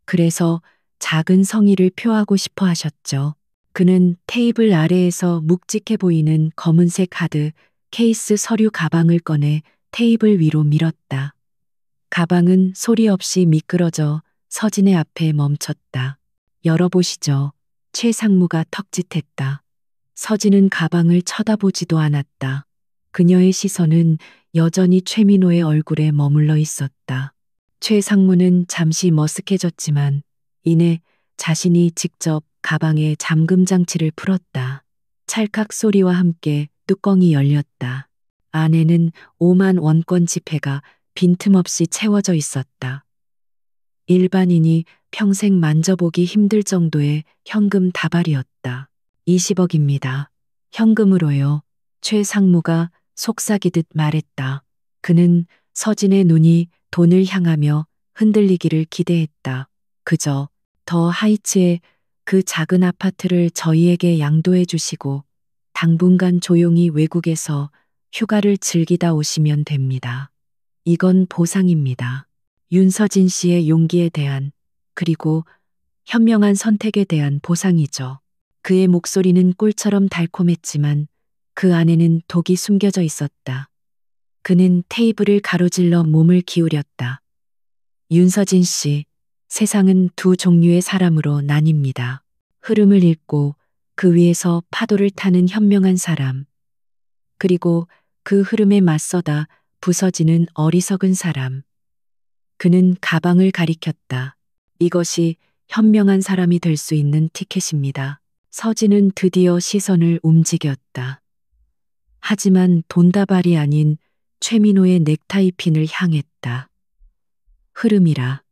그래서 작은 성의를 표하고 싶어 하셨죠. 그는 테이블 아래에서 묵직해 보이는 검은색 하드 케이스 서류 가방을 꺼내 테이블 위로 밀었다. 가방은 소리 없이 미끄러져 서진의 앞에 멈췄다. 열어보시죠. 최 상무가 턱짓했다. 서진은 가방을 쳐다보지도 않았다. 그녀의 시선은 여전히 최민호의 얼굴에 머물러 있었다. 최 상무는 잠시 머쓱해졌지만 이내 자신이 직접 가방에 잠금 장치를 풀었다. 찰칵 소리와 함께 뚜껑이 열렸다. 안에는 5만 원권 지폐가 빈틈없이 채워져 있었다. 일반인이 평생 만져보기 힘들 정도의 현금 다발이었다. 20억입니다. 현금으로요. 최 상무가 속삭이듯 말했다. 그는 서진의 눈이 돈을 향하며 흔들리기를 기대했다. 그저 더 하이츠의 그 작은 아파트를 저희에게 양도해 주시고 당분간 조용히 외국에서 휴가를 즐기다 오시면 됩니다. 이건 보상입니다. 윤서진 씨의 용기에 대한, 그리고 현명한 선택에 대한 보상이죠. 그의 목소리는 꿀처럼 달콤했지만 그 안에는 독이 숨겨져 있었다. 그는 테이블을 가로질러 몸을 기울였다. 윤서진 씨, 세상은 두 종류의 사람으로 나뉩니다. 흐름을 읽고 그 위에서 파도를 타는 현명한 사람, 그리고 그 흐름에 맞서다 부서지는 어리석은 사람. 그는 가방을 가리켰다. 이것이 현명한 사람이 될 수 있는 티켓입니다. 서진은 드디어 시선을 움직였다. 하지만 돈다발이 아닌 최민호의 넥타이 핀을 향했다. 흐름이라.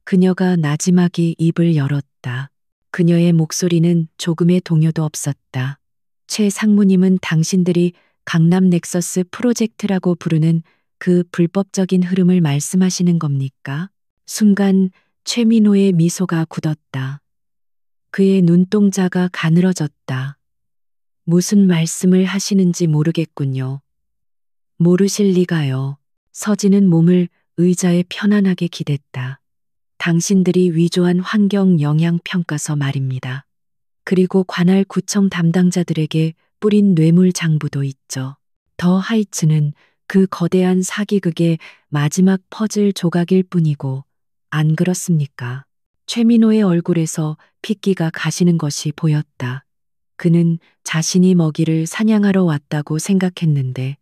그녀가 나지막이 입을 열었다. 그녀의 목소리는 조금의 동요도 없었다. 최 상무님은 당신들이 강남 넥서스 프로젝트라고 부르는 그 불법적인 흐름을 말씀하시는 겁니까? 순간 최민호의 미소가 굳었다. 그의 눈동자가 가늘어졌다. 무슨 말씀을 하시는지 모르겠군요. 모르실 리가요. 서진은 몸을 의자에 편안하게 기댔다. 당신들이 위조한 환경 영향 평가서 말입니다. 그리고 관할 구청 담당자들에게 뿌린 뇌물 장부도 있죠. 더 하이츠는 그 거대한 사기극의 마지막 퍼즐 조각일 뿐이고, 안 그렇습니까? 최민호의 얼굴에서 핏기가 가시는 것이 보였다. 그는 자신이 먹이를 사냥하러 왔다고 생각했는데,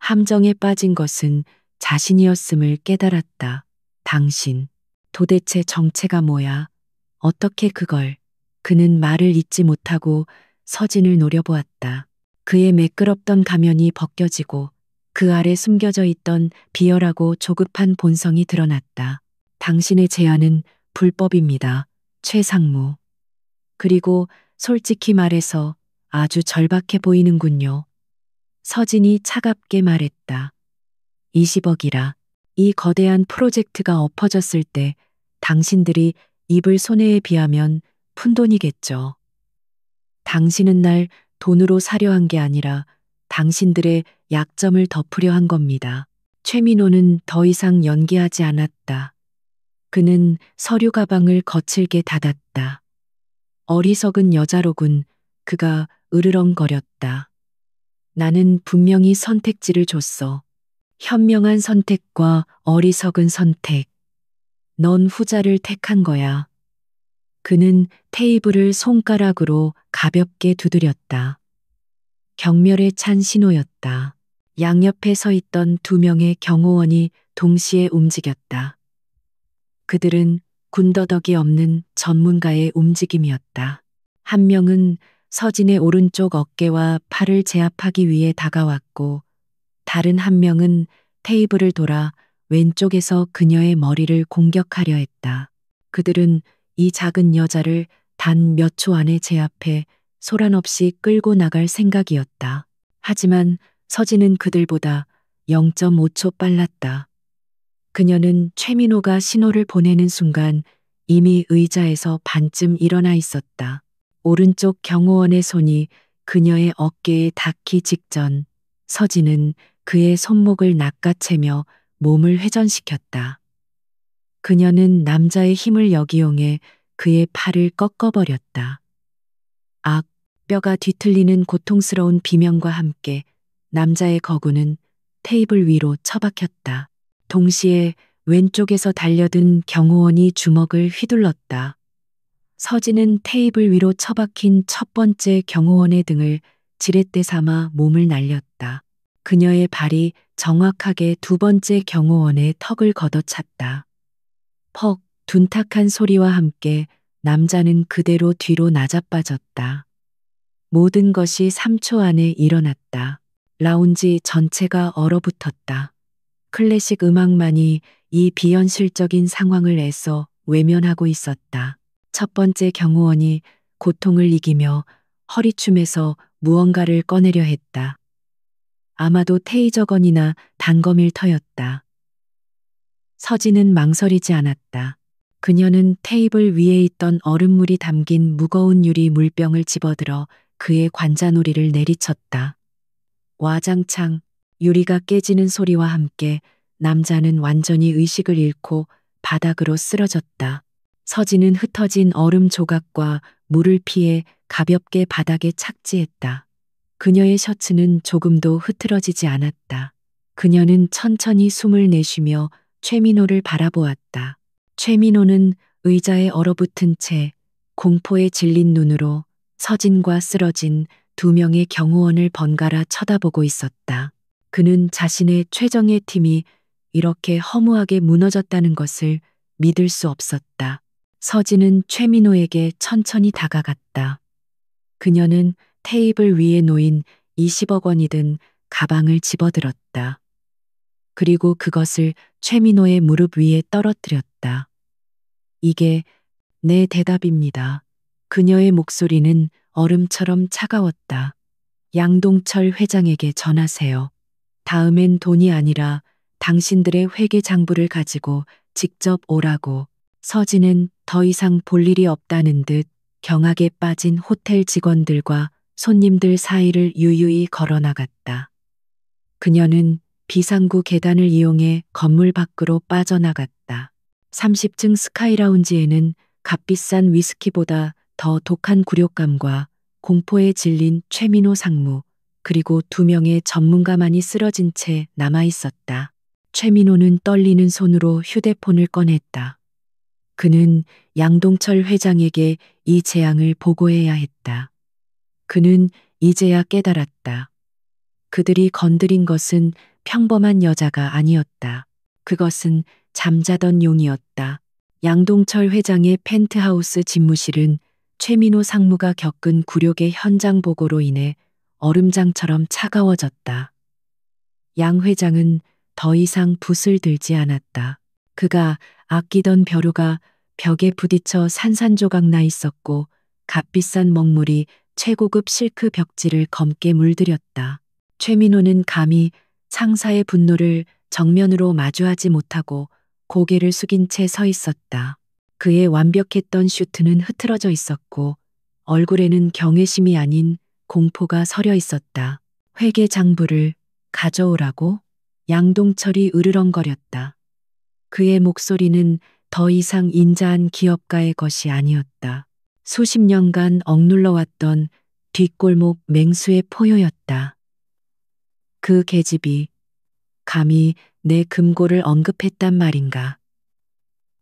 함정에 빠진 것은 자신이었음을 깨달았다. 당신, 도대체 정체가 뭐야? 어떻게 그걸? 그는 말을 잇지 못하고 서진을 노려보았다. 그의 매끄럽던 가면이 벗겨지고 그 아래 숨겨져 있던 비열하고 조급한 본성이 드러났다. 당신의 제안은 불법입니다. 최상무. 그리고 솔직히 말해서 아주 절박해 보이는군요. 서진이 차갑게 말했다. 20억이라. 이 거대한 프로젝트가 엎어졌을 때 당신들이 입을 손해에 비하면 푼돈이겠죠. 당신은 날 돈으로 사려 한 게 아니라 당신들의 약점을 덮으려 한 겁니다. 최민호는 더 이상 연기하지 않았다. 그는 서류 가방을 거칠게 닫았다. 어리석은 여자로군. 그가 으르렁거렸다. 나는 분명히 선택지를 줬어. 현명한 선택과 어리석은 선택. 넌 후자를 택한 거야. 그는 테이블을 손가락으로 가볍게 두드렸다. 경멸에 찬 신호였다. 양옆에 서 있던 두 명의 경호원이 동시에 움직였다. 그들은 군더더기 없는 전문가의 움직임이었다. 한 명은 서진의 오른쪽 어깨와 팔을 제압하기 위해 다가왔고, 다른 한 명은 테이블을 돌아 왼쪽에서 그녀의 머리를 공격하려 했다. 그들은 이 작은 여자를 단 몇 초 안에 제압해 소란 없이 끌고 나갈 생각이었다. 하지만 서진은 그들보다 0.5초 빨랐다. 그녀는 최민호가 신호를 보내는 순간 이미 의자에서 반쯤 일어나 있었다. 오른쪽 경호원의 손이 그녀의 어깨에 닿기 직전 서진은 그의 손목을 낚아채며 몸을 회전시켰다. 그녀는 남자의 힘을 역이용해 그의 팔을 꺾어버렸다. 악, 뼈가 뒤틀리는 고통스러운 비명과 함께 남자의 거구는 테이블 위로 처박혔다. 동시에 왼쪽에서 달려든 경호원이 주먹을 휘둘렀다. 서진은 테이블 위로 처박힌 첫 번째 경호원의 등을 지렛대 삼아 몸을 날렸다. 그녀의 발이 정확하게 두 번째 경호원의 턱을 걷어찼다. 퍽, 둔탁한 소리와 함께 남자는 그대로 뒤로 나자빠졌다. 모든 것이 3초 안에 일어났다. 라운지 전체가 얼어붙었다. 클래식 음악만이 이 비현실적인 상황을 애써 외면하고 있었다. 첫 번째 경호원이 고통을 이기며 허리춤에서 무언가를 꺼내려 했다. 아마도 테이저건이나 단검일터였다. 서진은 망설이지 않았다. 그녀는 테이블 위에 있던 얼음물이 담긴 무거운 유리 물병을 집어들어 그의 관자놀이를 내리쳤다. 와장창 유리가 깨지는 소리와 함께 남자는 완전히 의식을 잃고 바닥으로 쓰러졌다. 서진은 흩어진 얼음 조각과 물을 피해 가볍게 바닥에 착지했다. 그녀의 셔츠는 조금도 흐트러지지 않았다. 그녀는 천천히 숨을 내쉬며 최민호를 바라보았다. 최민호는 의자에 얼어붙은 채 공포에 질린 눈으로 서진과 쓰러진 두 명의 경호원을 번갈아 쳐다보고 있었다. 그는 자신의 최정예 팀이 이렇게 허무하게 무너졌다는 것을 믿을 수 없었다. 서진은 최민호에게 천천히 다가갔다. 그녀는 테이블 위에 놓인 20억 원이 든 가방을 집어들었다. 그리고 그것을 최민호의 무릎 위에 떨어뜨렸다. 이게 내 대답입니다. 그녀의 목소리는 얼음처럼 차가웠다. 양동철 회장에게 전하세요. 다음엔 돈이 아니라 당신들의 회계 장부를 가지고 직접 오라고. 서진은 더 이상 볼 일이 없다는 듯 경악에 빠진 호텔 직원들과 손님들 사이를 유유히 걸어나갔다. 그녀는 비상구 계단을 이용해 건물 밖으로 빠져나갔다. 30층 스카이라운지에는 값비싼 위스키보다 더 독한 굴욕감과 공포에 질린 최민호 상무, 그리고 2명의 전문가만이 쓰러진 채 남아 있었다. 최민호는 떨리는 손으로 휴대폰을 꺼냈다. 그는 양동철 회장에게 이 재앙을 보고해야 했다. 그는 이제야 깨달았다. 그들이 건드린 것은 평범한 여자가 아니었다. 그것은 잠자던 용이었다. 양동철 회장의 펜트하우스 집무실은 최민호 상무가 겪은 굴욕의 현장 보고로 인해 얼음장처럼 차가워졌다. 양 회장은 더 이상 붓을 들지 않았다. 그가 아끼던 벼루가 벽에 부딪혀 산산조각 나 있었고 값비싼 먹물이 최고급 실크 벽지를 검게 물들였다. 최민호는 감히 상사의 분노를 정면으로 마주하지 못하고 고개를 숙인 채 서 있었다. 그의 완벽했던 슈트는 흐트러져 있었고 얼굴에는 경외심이 아닌 공포가 서려 있었다. 회계 장부를 가져오라고? 양동철이 으르렁거렸다. 그의 목소리는 더 이상 인자한 기업가의 것이 아니었다. 수십 년간 억눌러왔던 뒷골목 맹수의 포효였다. 그 계집이 감히 내 금고를 언급했단 말인가.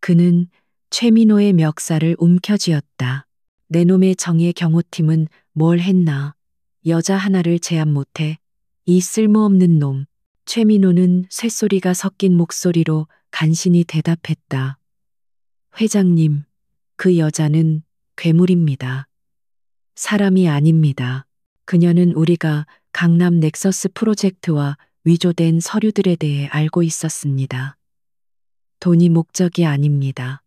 그는 최민호의 멱살을 움켜쥐었다. 내 놈의 정의 경호팀은 뭘 했나. 여자 하나를 제압 못해. 이 쓸모없는 놈. 최민호는 쇳소리가 섞인 목소리로 간신히 대답했다. 회장님, 그 여자는 괴물입니다. 사람이 아닙니다. 그녀는 우리가 강남 넥서스 프로젝트와 위조된 서류들에 대해 알고 있었습니다. 돈이 목적이 아닙니다.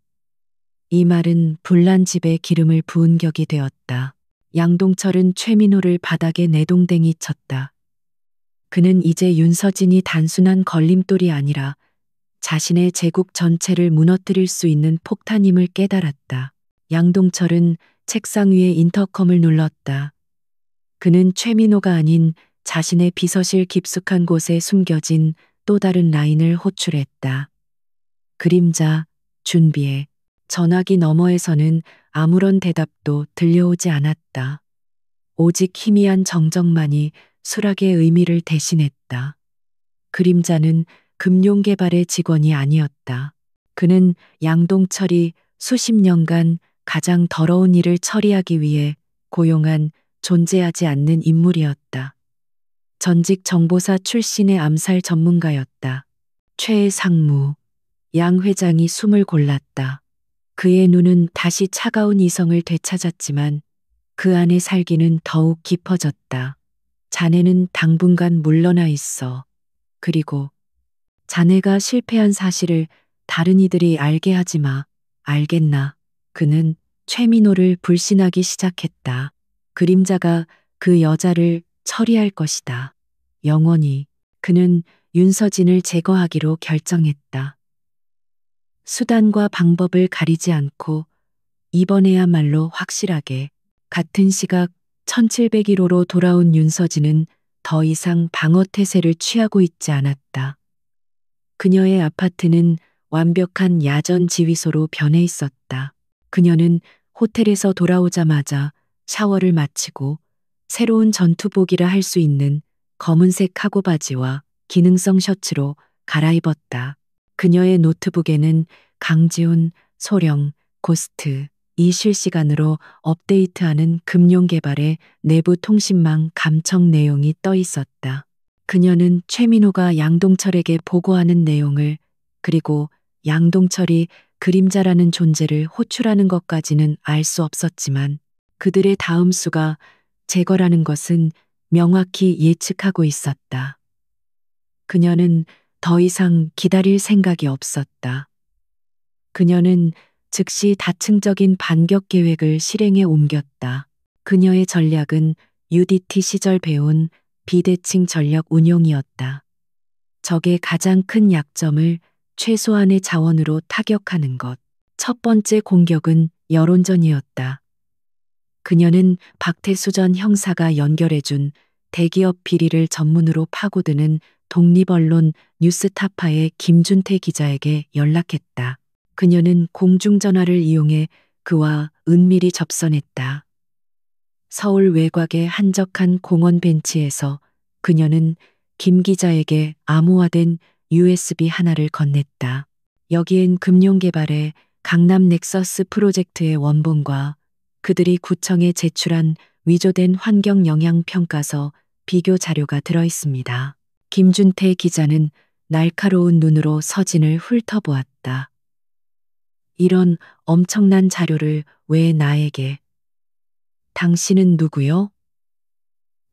이 말은 불난 집에 기름을 부은 격이 되었다. 양동철은 최민호를 바닥에 내동댕이 쳤다. 그는 이제 윤서진이 단순한 걸림돌이 아니라 자신의 제국 전체를 무너뜨릴 수 있는 폭탄임을 깨달았다. 양동철은 책상 위에 인터컴을 눌렀다. 그는 최민호가 아닌 자신의 비서실 깊숙한 곳에 숨겨진 또 다른 라인을 호출했다. 그림자, 준비해. 전화기 너머에서는 아무런 대답도 들려오지 않았다. 오직 희미한 정적만이 수락의 의미를 대신했다. 그림자는 금융개발의 직원이 아니었다. 그는 양동철이 수십 년간 가장 더러운 일을 처리하기 위해 고용한 존재하지 않는 인물이었다. 전직 정보사 출신의 암살 전문가였다. 최 상무, 양 회장이 숨을 골랐다. 그의 눈은 다시 차가운 이성을 되찾았지만 그 안의 살기는 더욱 깊어졌다. 자네는 당분간 물러나 있어. 그리고 자네가 실패한 사실을 다른 이들이 알게 하지 마. 알겠나? 그는 최민호를 불신하기 시작했다. 그림자가 그 여자를 처리할 것이다. 영원히. 그는 윤서진을 제거하기로 결정했다. 수단과 방법을 가리지 않고 이번에야말로 확실하게. 같은 시각 1701호로 돌아온 윤서진은 더 이상 방어 태세를 취하고 있지 않았다. 그녀의 아파트는 완벽한 야전 지휘소로 변해 있었다. 그녀는 호텔에서 돌아오자마자 샤워를 마치고 새로운 전투복이라 할 수 있는 검은색 카고 바지와 기능성 셔츠로 갈아입었다. 그녀의 노트북에는 강지훈, 소령, 고스트, 이 실시간으로 업데이트하는 금융개발의 내부 통신망 감청 내용이 떠 있었다. 그녀는 최민호가 양동철에게 보고하는 내용을, 그리고 양동철이 그림자라는 존재를 호출하는 것까지는 알 수 없었지만 그들의 다음 수가 제거라는 것은 명확히 예측하고 있었다. 그녀는 더 이상 기다릴 생각이 없었다. 그녀는 즉시 다층적인 반격 계획을 실행에 옮겼다. 그녀의 전략은 UDT 시절 배운 비대칭 전력 운용이었다. 적의 가장 큰 약점을 최소한의 자원으로 타격하는 것. 첫 번째 공격은 여론전이었다. 그녀는 박태수 전 형사가 연결해준 대기업 비리를 전문으로 파고드는 독립언론 뉴스타파의 김준태 기자에게 연락했다. 그녀는 공중전화를 이용해 그와 은밀히 접선했다. 서울 외곽의 한적한 공원 벤치에서 그녀는 김 기자에게 암호화된 USB 하나를 건넸다. 여기엔 금융개발의 강남 넥서스 프로젝트의 원본과 그들이 구청에 제출한 위조된 환경 영향 평가서 비교 자료가 들어 있습니다. 김준태 기자는 날카로운 눈으로 서진을 훑어보았다. 이런 엄청난 자료를 왜 나에게? 당신은 누구요?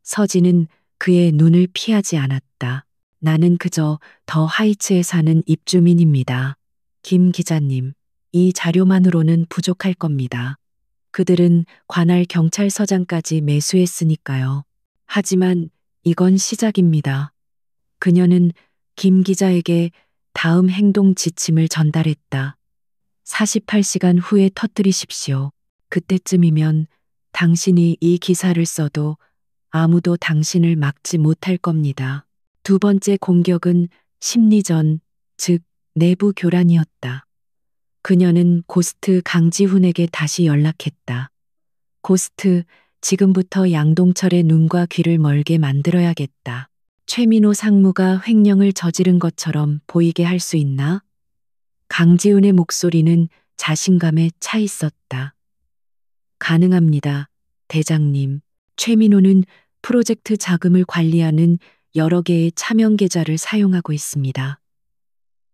서진은 그의 눈을 피하지 않았다. 나는 그저 더 하이츠에 사는 입주민입니다. 김 기자님, 이 자료만으로는 부족할 겁니다. 그들은 관할 경찰서장까지 매수했으니까요. 하지만 이건 시작입니다. 그녀는 김 기자에게 다음 행동 지침을 전달했다. 48시간 후에 터뜨리십시오. 그때쯤이면 당신이 이 기사를 써도 아무도 당신을 막지 못할 겁니다. 두 번째 공격은 심리전, 즉 내부 교란이었다. 그녀는 고스트 강지훈에게 다시 연락했다. 고스트, 지금부터 양동철의 눈과 귀를 멀게 만들어야겠다. 최민호 상무가 횡령을 저지른 것처럼 보이게 할 수 있나? 강지훈의 목소리는 자신감에 차 있었다. 가능합니다, 대장님. 최민호는 프로젝트 자금을 관리하는 여러 개의 차명 계좌를 사용하고 있습니다.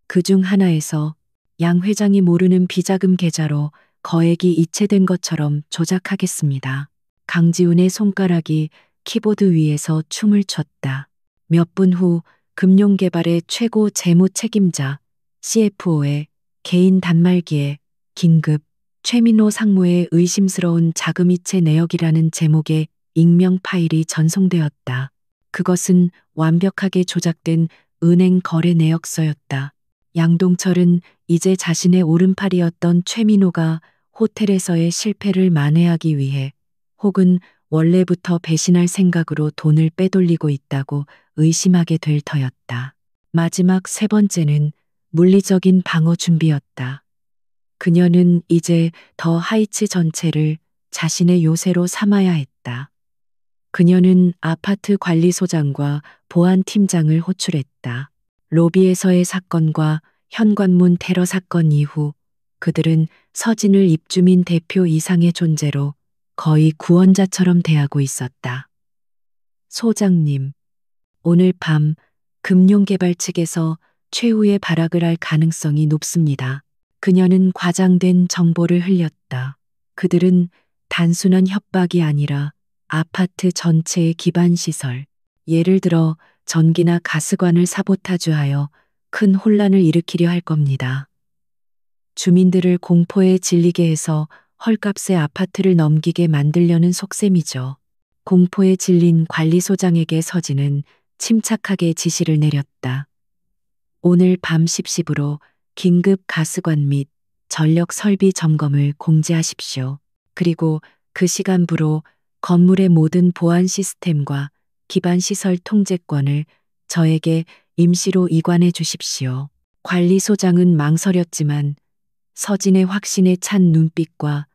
그중 하나에서 양 회장이 모르는 비자금 계좌로 거액이 이체된 것처럼 조작하겠습니다. 강지훈의 손가락이 키보드 위에서 춤을 췄다. 몇 분 후 금융개발의 최고 재무 책임자 CFO의 개인 단말기에 긴급 최민호 상무의 의심스러운 자금이체 내역이라는 제목의 익명 파일이 전송되었다. 그것은 완벽하게 조작된 은행 거래 내역서였다. 양동철은 이제 자신의 오른팔이었던 최민호가 호텔에서의 실패를 만회하기 위해 혹은 원래부터 배신할 생각으로 돈을 빼돌리고 있다고 의심하게 될 터였다. 마지막 세 번째는 물리적인 방어 준비였다. 그녀는 이제 더 하이츠 전체를 자신의 요새로 삼아야 했다. 그녀는 아파트 관리소장과 보안팀장을 호출했다. 로비에서의 사건과 현관문 테러 사건 이후 그들은 서진을 입주민 대표 이상의 존재로 거의 구원자처럼 대하고 있었다. 소장님, 오늘 밤 금융개발 측에서 최후의 발악을 할 가능성이 높습니다. 그녀는 과장된 정보를 흘렸다. 그들은 단순한 협박이 아니라 아파트 전체의 기반 시설, 예를 들어 전기나 가스관을 사보타주하여 큰 혼란을 일으키려 할 겁니다. 주민들을 공포에 질리게 해서 헐값에 아파트를 넘기게 만들려는 속셈이죠. 공포에 질린 관리소장에게 서진은 침착하게 지시를 내렸다. 오늘 밤 10시부로 긴급 가스관 및 전력 설비 점검을 공지하십시오. 그리고 그 시간부로 건물의 모든 보안 시스템과 기반 시설 통제권을 저에게 임시로 이관해 주십시오. 관리소장은 망설였지만 서진의 확신에 찬 눈빛과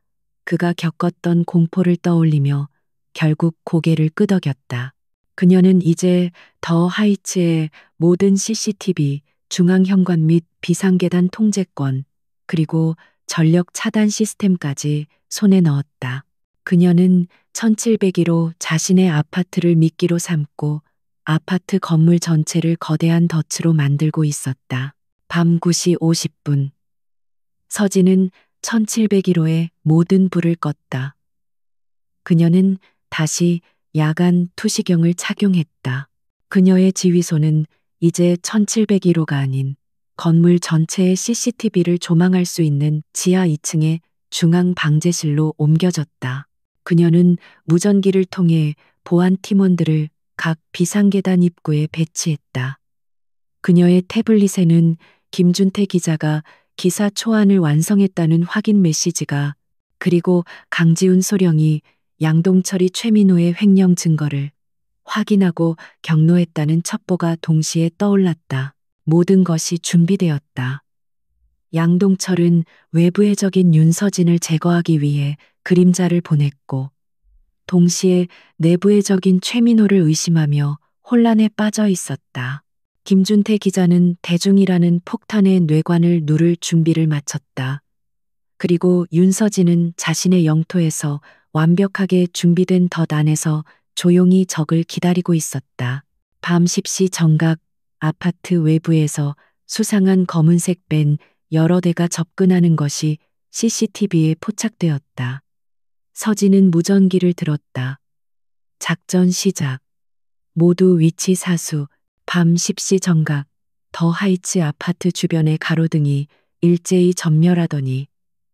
그가 겪었던 공포를 떠올리며 결국 고개를 끄덕였다. 그녀는 이제 더 하이츠의 모든 CCTV, 중앙현관 및 비상계단 통제권, 그리고 전력 차단 시스템까지 손에 넣었다. 그녀는 1701호 자신의 아파트를 미끼로 삼고 아파트 건물 전체를 거대한 덫으로 만들고 있었다. 밤 9시 50분. 서진은 1701호의 모든 불을 껐다. 그녀는 다시 야간 투시경을 착용했다. 그녀의 지휘소는 이제 1701호가 아닌 건물 전체의 CCTV를 조망할 수 있는 지하 2층의 중앙 방제실로 옮겨졌다. 그녀는 무전기를 통해 보안 팀원들을 각 비상계단 입구에 배치했다. 그녀의 태블릿에는 김준태 기자가 기사 초안을 완성했다는 확인 메시지가, 그리고 강지훈 소령이 양동철이 최민호의 횡령 증거를 확인하고 경로했다는 첩보가 동시에 떠올랐다. 모든 것이 준비되었다. 양동철은 외부의 적인 윤서진을 제거하기 위해 그림자를 보냈고, 동시에 내부의 적인 최민호를 의심하며 혼란에 빠져 있었다. 김준태 기자는 대중이라는 폭탄의 뇌관을 누를 준비를 마쳤다. 그리고 윤서진은 자신의 영토에서 완벽하게 준비된 덫 안에서 조용히 적을 기다리고 있었다. 밤 10시 정각 아파트 외부에서 수상한 검은색 밴 여러 대가 접근하는 것이 CCTV에 포착되었다. 서진은 무전기를 들었다. 작전 시작. 모두 위치 사수. 밤 10시 정각 더 하이츠 아파트 주변의 가로등이 일제히 점멸하더니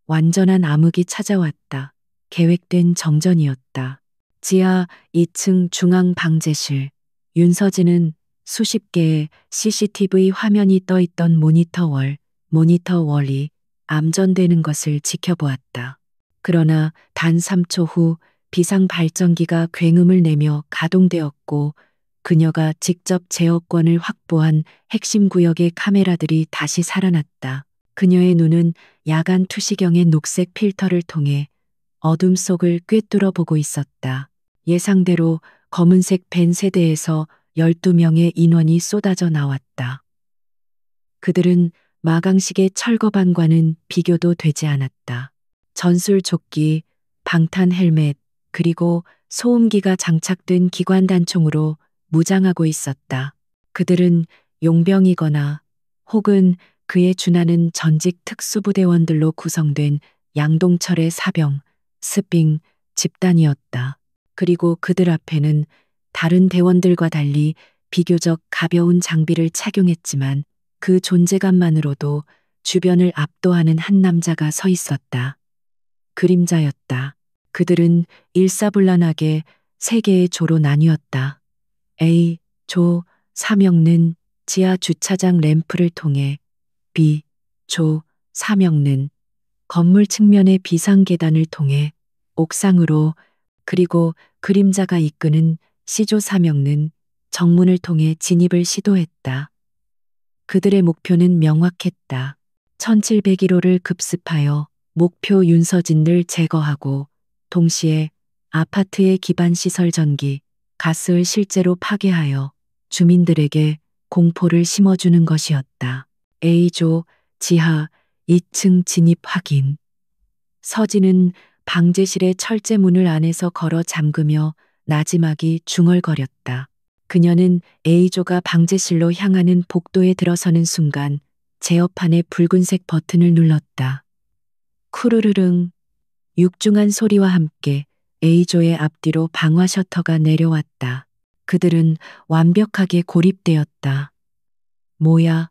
완전한 암흑이 찾아왔다. 계획된 정전이었다. 지하 2층 중앙 방제실. 윤서진은 수십 개의 CCTV 화면이 떠있던 모니터 월이 암전되는 것을 지켜보았다. 그러나 단 3초 후 비상 발전기가 굉음을 내며 가동되었고 그녀가 직접 제어권을 확보한 핵심 구역의 카메라들이 다시 살아났다. 그녀의 눈은 야간 투시경의 녹색 필터를 통해 어둠 속을 꿰뚫어 보고 있었다. 예상대로 검은색 밴 세대에서 12명의 인원이 쏟아져 나왔다. 그들은 마강식의 철거반과는 비교도 되지 않았다. 전술 조끼, 방탄 헬멧, 그리고 소음기가 장착된 기관단총으로 무장하고 있었다. 그들은 용병이거나 혹은 그에 준하는 전직 특수부대원들로 구성된 양동철의 사병, 스빙 집단이었다. 그리고 그들 앞에는 다른 대원들과 달리 비교적 가벼운 장비를 착용했지만 그 존재감만으로도 주변을 압도하는 한 남자가 서 있었다. 그림자였다. 그들은 일사불란하게 세 개의 조로 나뉘었다. A 조 사명는 지하 주차장 램프를 통해 B 조 사명는 건물 측면의 비상 계단을 통해 옥상으로 그리고 그림자가 이끄는 C조 사명는 정문을 통해 진입을 시도했다. 그들의 목표는 명확했다. 1701호를 급습하여 목표 윤서진을 제거하고 동시에 아파트의 기반 시설 전기, 가스를 실제로 파괴하여 주민들에게 공포를 심어주는 것이었다. A조 지하 2층 진입 확인. 서진은 방제실의 철제문을 안에서 걸어 잠그며 나지막이 중얼거렸다. 그녀는 A조가 방제실로 향하는 복도에 들어서는 순간 제어판의 붉은색 버튼을 눌렀다. 쿠르르릉. 육중한 소리와 함께 A조의 앞뒤로 방화 셔터가 내려왔다. 그들은 완벽하게 고립되었다. 뭐야?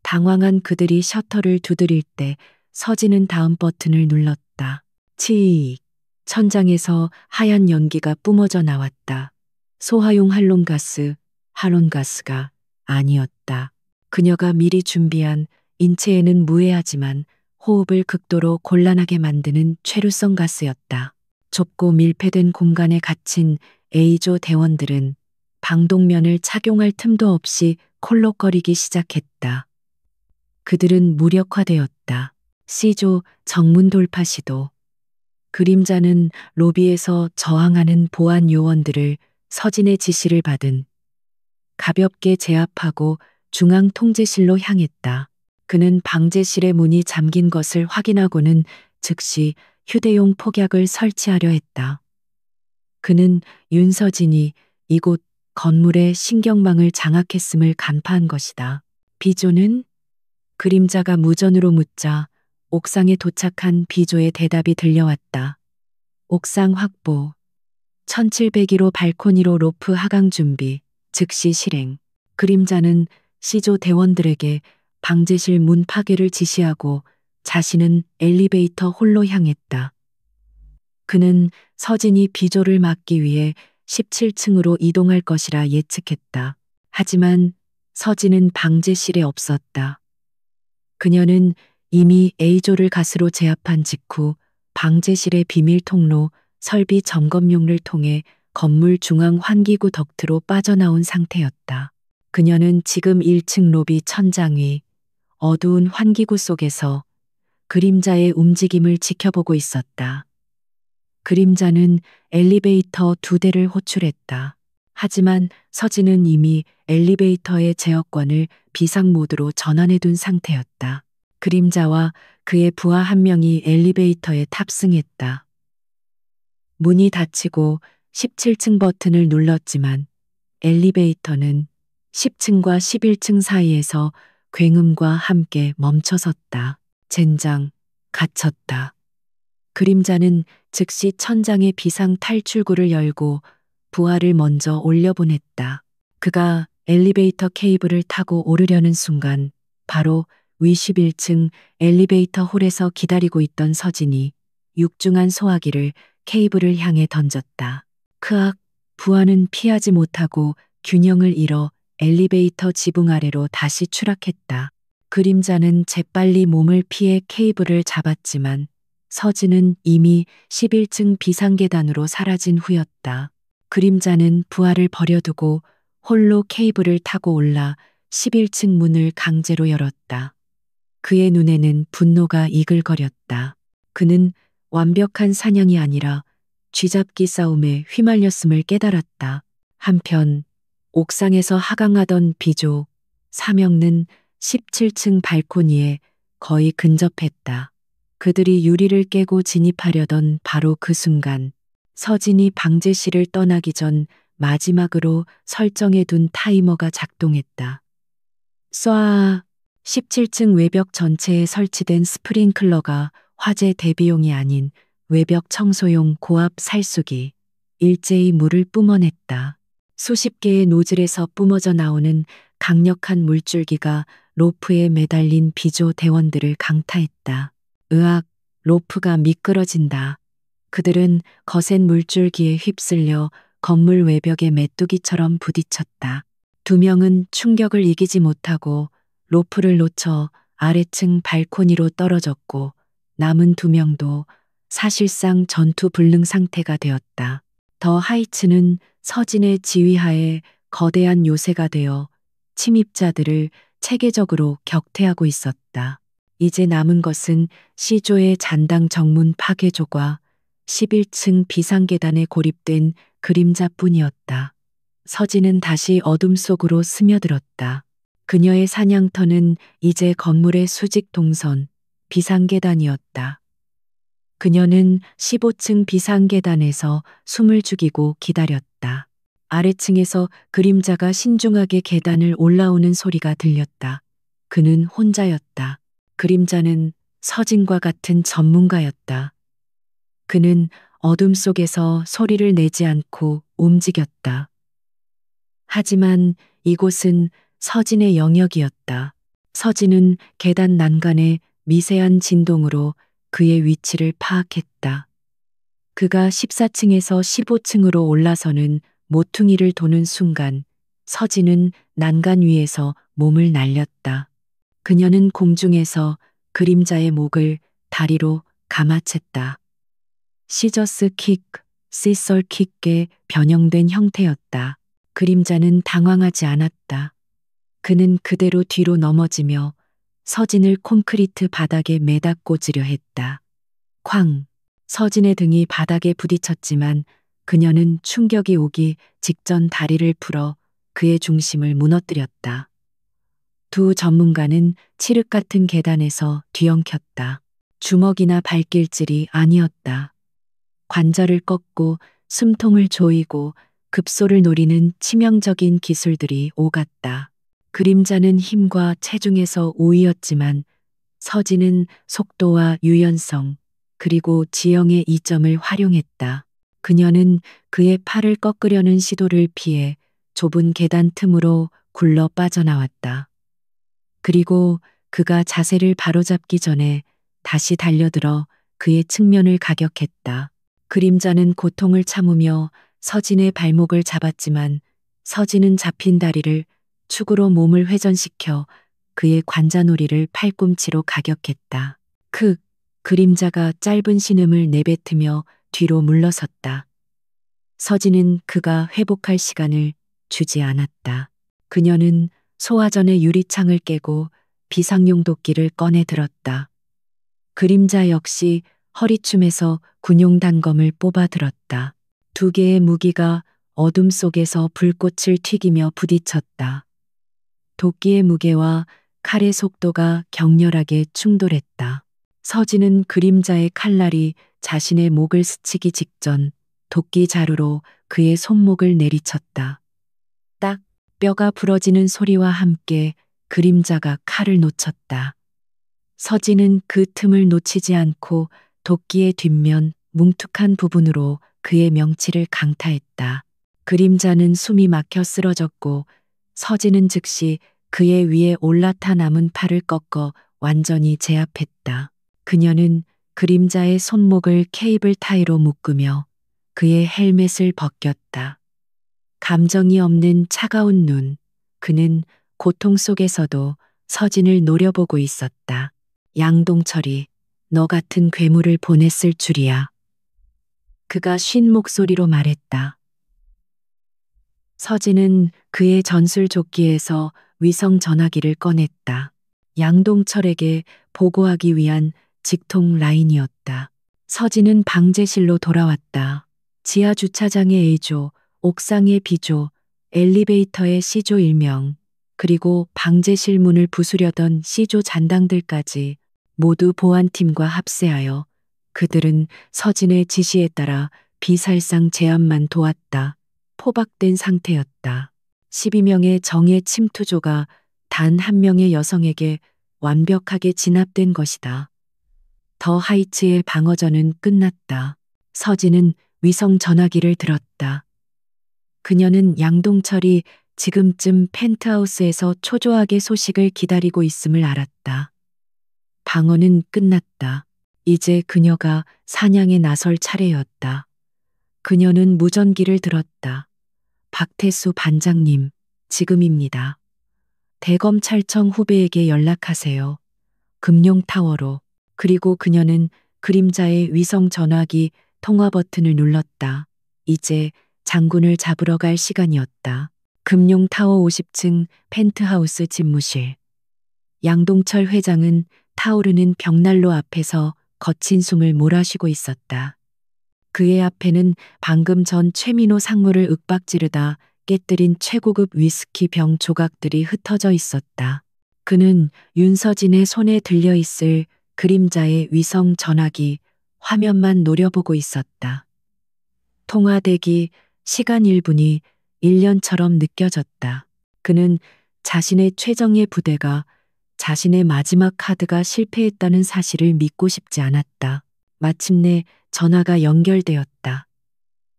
당황한 그들이 셔터를 두드릴 때 서진은 다음 버튼을 눌렀다. 치익. 천장에서 하얀 연기가 뿜어져 나왔다. 소화용 할론가스가 아니었다. 그녀가 미리 준비한 인체에는 무해하지만 호흡을 극도로 곤란하게 만드는 최루성 가스였다. 좁고 밀폐된 공간에 갇힌 A조 대원들은 방독면을 착용할 틈도 없이 콜록거리기 시작했다. 그들은 무력화되었다. C조 정문 돌파 시도. 그림자는 로비에서 저항하는 보안 요원들을 서진의 지시를 받은 가볍게 제압하고 중앙 통제실로 향했다. 그는 방제실의 문이 잠긴 것을 확인하고는 즉시 휴대용 폭약을 설치하려 했다. 그는 윤서진이 이곳 건물의 신경망을 장악했음을 간파한 것이다. B조는? 그림자가 무전으로 묻자 옥상에 도착한 B조의 대답이 들려왔다. 옥상 확보. 1701호 발코니로 로프 하강 준비. 즉시 실행. 그림자는 C조 대원들에게 방제실 문 파괴를 지시하고 자신은 엘리베이터 홀로 향했다. 그는 서진이 B조를 막기 위해 17층으로 이동할 것이라 예측했다. 하지만 서진은 방제실에 없었다. 그녀는 이미 A조를 가스로 제압한 직후 방제실의 비밀 통로 설비 점검용을 통해 건물 중앙 환기구 덕트로 빠져나온 상태였다. 그녀는 지금 1층 로비 천장 위 어두운 환기구 속에서 그림자의 움직임을 지켜보고 있었다. 그림자는 엘리베이터 2대를 호출했다. 하지만 서진은 이미 엘리베이터의 제어권을 비상 모드로 전환해둔 상태였다. 그림자와 그의 부하 한 명이 엘리베이터에 탑승했다. 문이 닫히고 17층 버튼을 눌렀지만 엘리베이터는 10층과 11층 사이에서 굉음과 함께 멈춰섰다. 젠장, 갇혔다. 그림자는 즉시 천장의 비상 탈출구를 열고 부하를 먼저 올려보냈다. 그가 엘리베이터 케이블을 타고 오르려는 순간 바로 위 11층 엘리베이터 홀에서 기다리고 있던 서진이 육중한 소화기를 케이블을 향해 던졌다. 크악, 부하는 피하지 못하고 균형을 잃어 엘리베이터 지붕 아래로 다시 추락했다. 그림자는 재빨리 몸을 피해 케이블을 잡았지만 서진은 이미 11층 비상계단으로 사라진 후였다. 그림자는 부하를 버려두고 홀로 케이블을 타고 올라 11층 문을 강제로 열었다. 그의 눈에는 분노가 이글거렸다. 그는 완벽한 사냥이 아니라 쥐잡기 싸움에 휘말렸음을 깨달았다. 한편 옥상에서 하강하던 비조, 사명는 17층 발코니에 거의 근접했다. 그들이 유리를 깨고 진입하려던 바로 그 순간 서진이 방제실을 떠나기 전 마지막으로 설정해둔 타이머가 작동했다. 쏴! 17층 외벽 전체에 설치된 스프링클러가 화재 대비용이 아닌 외벽 청소용 고압 살수기, 일제히 물을 뿜어냈다. 수십 개의 노즐에서 뿜어져 나오는 강력한 물줄기가 로프에 매달린 비조 대원들을 강타했다. 으악, 로프가 미끄러진다. 그들은 거센 물줄기에 휩쓸려 건물 외벽에 메뚜기처럼 부딪혔다. 두 명은 충격을 이기지 못하고 로프를 놓쳐 아래층 발코니로 떨어졌고 남은 두 명도 사실상 전투 불능 상태가 되었다. 더 하이츠는 서진의 지휘하에 거대한 요새가 되어 침입자들을 체계적으로 격퇴하고 있었다. 이제 남은 것은 시조의 잔당 정문 파괴조과 11층 비상계단에 고립된 그림자뿐이었다. 서진은 다시 어둠 속으로 스며들었다. 그녀의 사냥터는 이제 건물의 수직 동선, 비상계단이었다. 그녀는 15층 비상계단에서 숨을 죽이고 기다렸다. 아래층에서 그림자가 신중하게 계단을 올라오는 소리가 들렸다. 그는 혼자였다. 그림자는 서진과 같은 전문가였다. 그는 어둠 속에서 소리를 내지 않고 움직였다. 하지만 이곳은 서진의 영역이었다. 서진은 계단 난간의 미세한 진동으로 그의 위치를 파악했다. 그가 14층에서 15층으로 올라서는 모퉁이를 도는 순간 서진은 난간 위에서 몸을 날렸다. 그녀는 공중에서 그림자의 목을 다리로 감아챘다. 시저스 킥, 시설 킥에 변형된 형태였다. 그림자는 당황하지 않았다. 그는 그대로 뒤로 넘어지며 서진을 콘크리트 바닥에 매다 꽂으려 했다. 쾅! 서진의 등이 바닥에 부딪혔지만 그녀는 충격이 오기 직전 다리를 풀어 그의 중심을 무너뜨렸다. 두 전문가는 칠흑 같은 계단에서 뒤엉켰다. 주먹이나 발길질이 아니었다. 관절을 꺾고 숨통을 조이고 급소를 노리는 치명적인 기술들이 오갔다. 그림자는 힘과 체중에서 우위였지만 서진은 속도와 유연성 그리고 지형의 이점을 활용했다. 그녀는 그의 팔을 꺾으려는 시도를 피해 좁은 계단 틈으로 굴러 빠져나왔다. 그리고 그가 자세를 바로잡기 전에 다시 달려들어 그의 측면을 가격했다. 그림자는 고통을 참으며 서진의 발목을 잡았지만 서진은 잡힌 다리를 축으로 몸을 회전시켜 그의 관자놀이를 팔꿈치로 가격했다. 그림자가 짧은 신음을 내뱉으며 뒤로 물러섰다. 서진은 그가 회복할 시간을 주지 않았다. 그녀는 소화전의 유리창을 깨고 비상용 도끼를 꺼내 들었다. 그림자 역시 허리춤에서 군용 단검을 뽑아 들었다. 두 개의 무기가 어둠 속에서 불꽃을 튀기며 부딪혔다. 도끼의 무게와 칼의 속도가 격렬하게 충돌했다. 서진은 그림자의 칼날이 자신의 목을 스치기 직전 도끼 자루로 그의 손목을 내리쳤다. 딱 뼈가 부러지는 소리와 함께 그림자가 칼을 놓쳤다. 서진은 그 틈을 놓치지 않고 도끼의 뒷면 뭉툭한 부분으로 그의 명치를 강타했다. 그림자는 숨이 막혀 쓰러졌고 서진은 즉시 그의 위에 올라타 남은 팔을 꺾어 완전히 제압했다. 그녀는 그림자의 손목을 케이블 타이로 묶으며 그의 헬멧을 벗겼다. 감정이 없는 차가운 눈, 그는 고통 속에서도 서진을 노려보고 있었다. 양동철이 너 같은 괴물을 보냈을 줄이야. 그가 쉰 목소리로 말했다. 서진은 그의 전술 조끼에서 위성 전화기를 꺼냈다. 양동철에게 보고하기 위한 직통 라인이었다. 서진은 방제실로 돌아왔다. 지하 주차장의 A조, 옥상의 B조, 엘리베이터의 C조 일명, 그리고 방제실 문을 부수려던 C조 잔당들까지 모두 보안팀과 합세하여 그들은 서진의 지시에 따라 비살상 제압만 도왔다. 포박된 상태였다. 12명의 정예 침투조가 단 한 명의 여성에게 완벽하게 진압된 것이다. 더 하이츠의 방어전은 끝났다. 서진은 위성 전화기를 들었다. 그녀는 양동철이 지금쯤 펜트하우스에서 초조하게 소식을 기다리고 있음을 알았다. 방어는 끝났다. 이제 그녀가 사냥에 나설 차례였다. 그녀는 무전기를 들었다. 박태수 반장님, 지금입니다. 대검찰청 후배에게 연락하세요. 금룡타워로. 그리고 그녀는 그림자의 위성 전화기 통화 버튼을 눌렀다. 이제 장군을 잡으러 갈 시간이었다. 금룡타워 50층 펜트하우스 집무실. 양동철 회장은 타오르는 벽난로 앞에서 거친 숨을 몰아쉬고 있었다. 그의 앞에는 방금 전 최민호 상무를 윽박지르다 깨뜨린 최고급 위스키 병 조각들이 흩어져 있었다. 그는 윤서진의 손에 들려있을 그림자의 위성 전화기 화면만 노려보고 있었다. 통화대기 시간 1분이 1년처럼 느껴졌다. 그는 자신의 최정예 부대가 자신의 마지막 카드가 실패했다는 사실을 믿고 싶지 않았다. 마침내 전화가 연결되었다.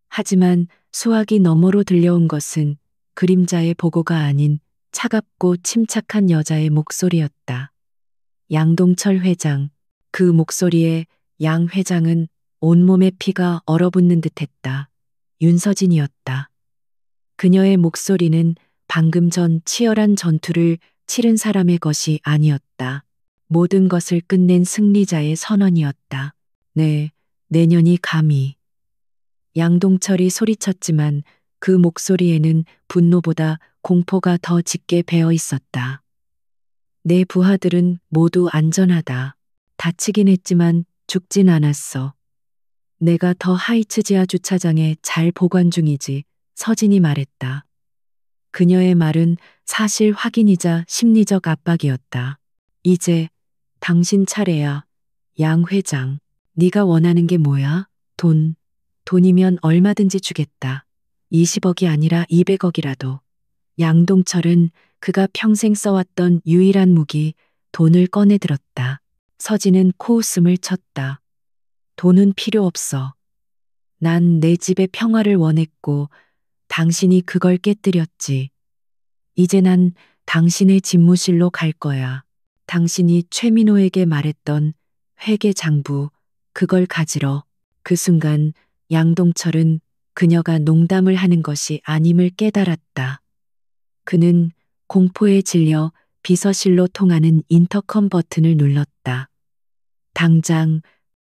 하지만 수화기 너머로 들려온 것은 그림자의 보고가 아닌 차갑고 침착한 여자의 목소리였다. 양동철 회장. 그 목소리에 양 회장은 온몸에 피가 얼어붙는 듯했다. 윤서진이었다. 그녀의 목소리는 방금 전 치열한 전투를 치른 사람의 것이 아니었다. 모든 것을 끝낸 승리자의 선언이었다. 네, 내년이 감히. 양동철이 소리쳤지만 그 목소리에는 분노보다 공포가 더 짙게 배어 있었다. 내 부하들은 모두 안전하다. 다치긴 했지만 죽진 않았어. 내가 더 하이츠 지하 주차장에 잘 보관 중이지, 서진이 말했다. 그녀의 말은 사실 확인이자 심리적 압박이었다. 이제 당신 차례야, 양 회장. 네가 원하는 게 뭐야? 돈이면 얼마든지 주겠다. 20억이 아니라 200억이라도. 양동철은 그가 평생 써왔던 유일한 무기, 돈을 꺼내들었다. 서진은 코웃음을 쳤다. 돈은 필요 없어. 난 내 집의 평화를 원했고 당신이 그걸 깨뜨렸지. 이제 난 당신의 집무실로 갈 거야. 당신이 최민호에게 말했던 회계 장부, 그걸 가지러. 그 순간 양동철은 그녀가 농담을 하는 것이 아님을 깨달았다. 그는 공포에 질려 비서실로 통하는 인터컴 버튼을 눌렀다.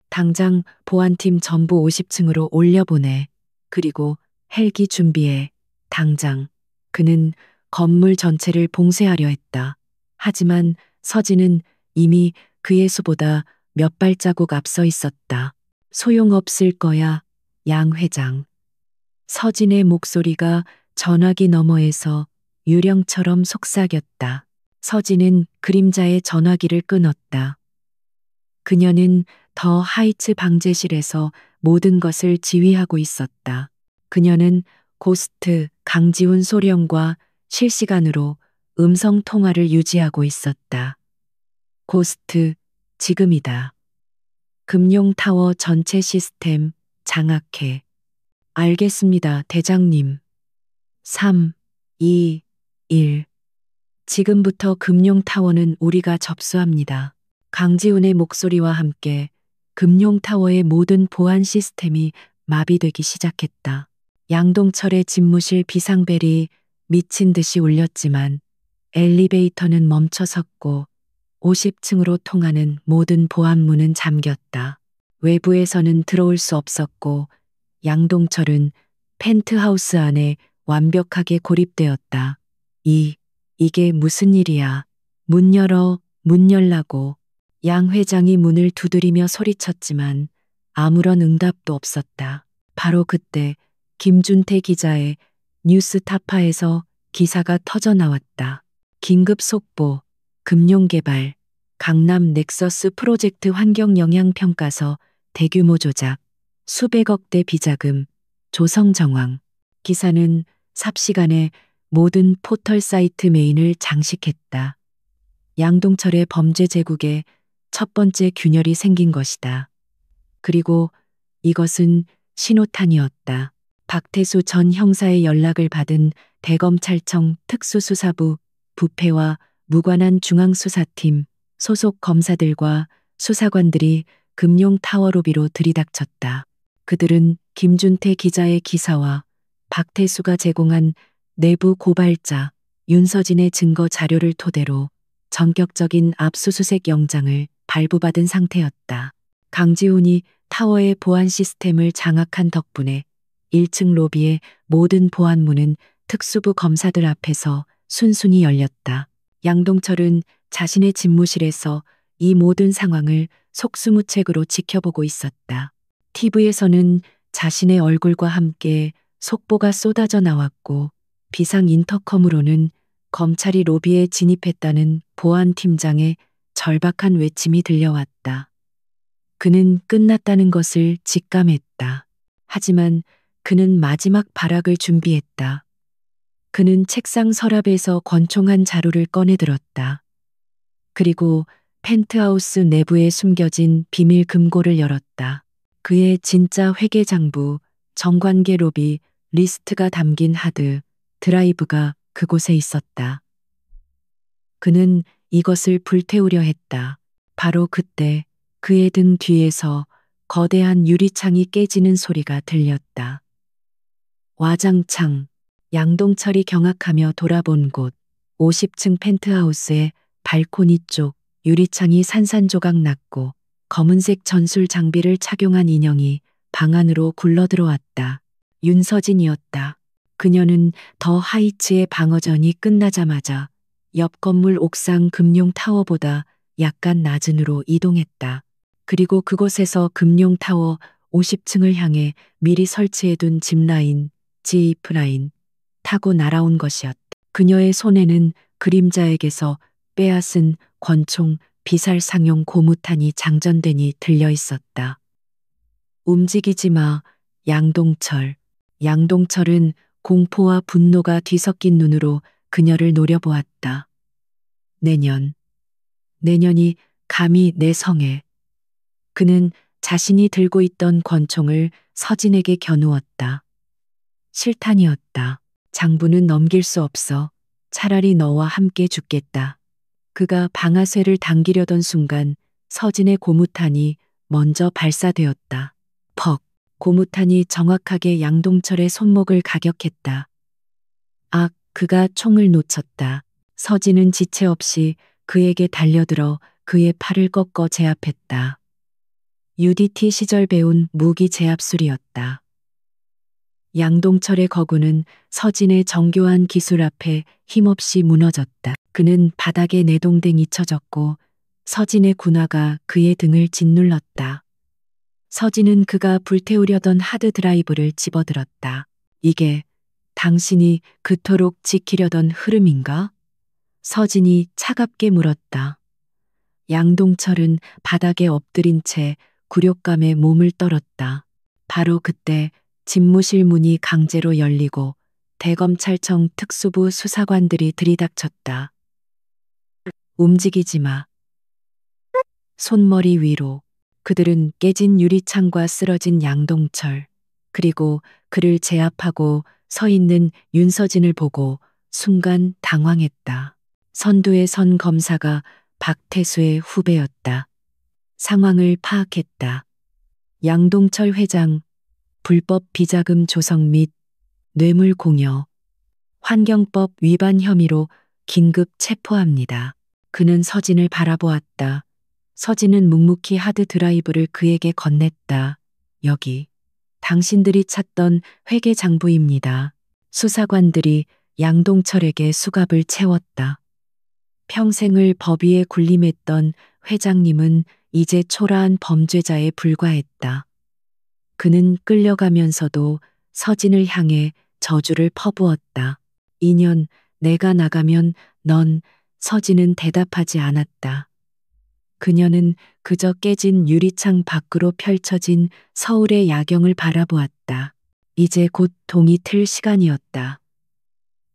당장 보안팀 전부 50층으로 올려보내. 그리고 헬기 준비해. 당장. 그는 건물 전체를 봉쇄하려 했다. 하지만 서진은 이미 그의 수보다 몇 발자국 앞서 있었다. 소용없을 거야, 양 회장. 서진의 목소리가 전화기 너머에서 유령처럼 속삭였다. 서진은 그림자의 전화기를 끊었다. 그녀는 더 하이츠 방제실에서 모든 것을 지휘하고 있었다. 그녀는 고스트 강지훈 소령과 실시간으로 음성 통화를 유지하고 있었다. 고스트, 지금이다. 금룡타워 전체 시스템 장악해. 알겠습니다, 대장님. 3, 2, 1. 지금부터 금룡타워는 우리가 접수합니다. 강지훈의 목소리와 함께 금룡타워의 모든 보안 시스템이 마비되기 시작했다. 양동철의 집무실 비상벨이 미친 듯이 울렸지만 엘리베이터는 멈춰섰고 50층으로 통하는 모든 보안문은 잠겼다. 외부에서는 들어올 수 없었고 양동철은 펜트하우스 안에 완벽하게 고립되었다. 이게 무슨 일이야. 문 열어, 문 열라고. 양 회장이 문을 두드리며 소리쳤지만 아무런 응답도 없었다. 바로 그때 김준태 기자의 뉴스타파에서 기사가 터져 나왔다. 긴급 속보, 금융개발, 강남 넥서스 프로젝트 환경영향평가서 대규모 조작, 수백억대 비자금, 조성 정황. 기사는 삽시간에 모든 포털 사이트 메인을 장식했다. 양동철의 범죄 제국에 첫 번째 균열이 생긴 것이다. 그리고 이것은 신호탄이었다. 박태수 전 형사의 연락을 받은 대검찰청 특수수사부 부패와 무관한 중앙수사팀 소속 검사들과 수사관들이 금룡타워 로비로 들이닥쳤다. 그들은 김준태 기자의 기사와 박태수가 제공한 내부 고발자 윤서진의 증거 자료를 토대로 전격적인 압수수색 영장을 발부받은 상태였다. 강지훈이 타워의 보안 시스템을 장악한 덕분에 1층 로비의 모든 보안문은 특수부 검사들 앞에서 순순히 열렸다. 양동철은 자신의 집무실에서 이 모든 상황을 속수무책으로 지켜보고 있었다. TV에서는 자신의 얼굴과 함께 속보가 쏟아져 나왔고 비상 인터컴으로는 검찰이 로비에 진입했다는 보안팀장의 절박한 외침이 들려왔다. 그는 끝났다는 것을 직감했다. 하지만 그는 마지막 발악을 준비했다. 그는 책상 서랍에서 권총한 자루를 꺼내들었다. 그리고 펜트하우스 내부에 숨겨진 비밀 금고를 열었다. 그의 진짜 회계장부, 정관계 로비, 리스트가 담긴 하드, 드라이브가 그곳에 있었다. 그는 이것을 불태우려 했다. 바로 그때 그의 등 뒤에서 거대한 유리창이 깨지는 소리가 들렸다. 와장창, 양동철이 경악하며 돌아본 곳, 50층 펜트하우스의 발코니 쪽 유리창이 산산조각 났고 검은색 전술 장비를 착용한 인형이 방 안으로 굴러들어왔다. 윤서진이었다. 그녀는 더 하이츠의 방어전이 끝나자마자 옆 건물 옥상 금룡타워보다 약간 낮은으로 이동했다. 그리고 그곳에서 금룡타워 50층을 향해 미리 설치해둔 짚라인, 지프라인 타고 날아온 것이었다. 그녀의 손에는 그림자에게서 빼앗은 권총, 비살상용 고무탄이 장전되니 들려 있었다. 움직이지 마, 양동철. 양동철은 공포와 분노가 뒤섞인 눈으로 그녀를 노려보았다. 내년이 감히 내 성에. 그는 자신이 들고 있던 권총을 서진에게 겨누었다. 실탄이었다. 장부는 넘길 수 없어. 차라리 너와 함께 죽겠다. 그가 방아쇠를 당기려던 순간 서진의 고무탄이 먼저 발사되었다. 퍽! 고무탄이 정확하게 양동철의 손목을 가격했다. 그가 총을 놓쳤다. 서진은 지체 없이 그에게 달려들어 그의 팔을 꺾어 제압했다. UDT 시절 배운 무기 제압술이었다. 양동철의 거구는 서진의 정교한 기술 앞에 힘없이 무너졌다. 그는 바닥에 내동댕 잊혀졌고 서진의 군화가 그의 등을 짓눌렀다. 서진은 그가 불태우려던 하드 드라이브를 집어들었다. 이게 당신이 그토록 지키려던 흐름인가? 서진이 차갑게 물었다. 양동철은 바닥에 엎드린 채 굴욕감에 몸을 떨었다. 바로 그때 집무실 문이 강제로 열리고 대검찰청 특수부 수사관들이 들이닥쳤다. 움직이지 마. 손머리 위로. 그들은 깨진 유리창과 쓰러진 양동철, 그리고 그를 제압하고 서 있는 윤서진을 보고 순간 당황했다. 선두에 선 검사가 박태수의 후배였다. 상황을 파악했다. 양동철 회장, 불법 비자금 조성 및 뇌물 공여, 환경법 위반 혐의로 긴급 체포합니다. 그는 서진을 바라보았다. 서진은 묵묵히 하드 드라이브를 그에게 건넸다. 여기, 당신들이 찾던 회계 장부입니다. 수사관들이 양동철에게 수갑을 채웠다. 평생을 법 위에 군림했던 회장님은 이제 초라한 범죄자에 불과했다. 그는 끌려가면서도 서진을 향해 저주를 퍼부었다. 2년 내가 나가면 넌. 서진은 대답하지 않았다. 그녀는 그저 깨진 유리창 밖으로 펼쳐진 서울의 야경을 바라보았다. 이제 곧 동이 틀 시간이었다.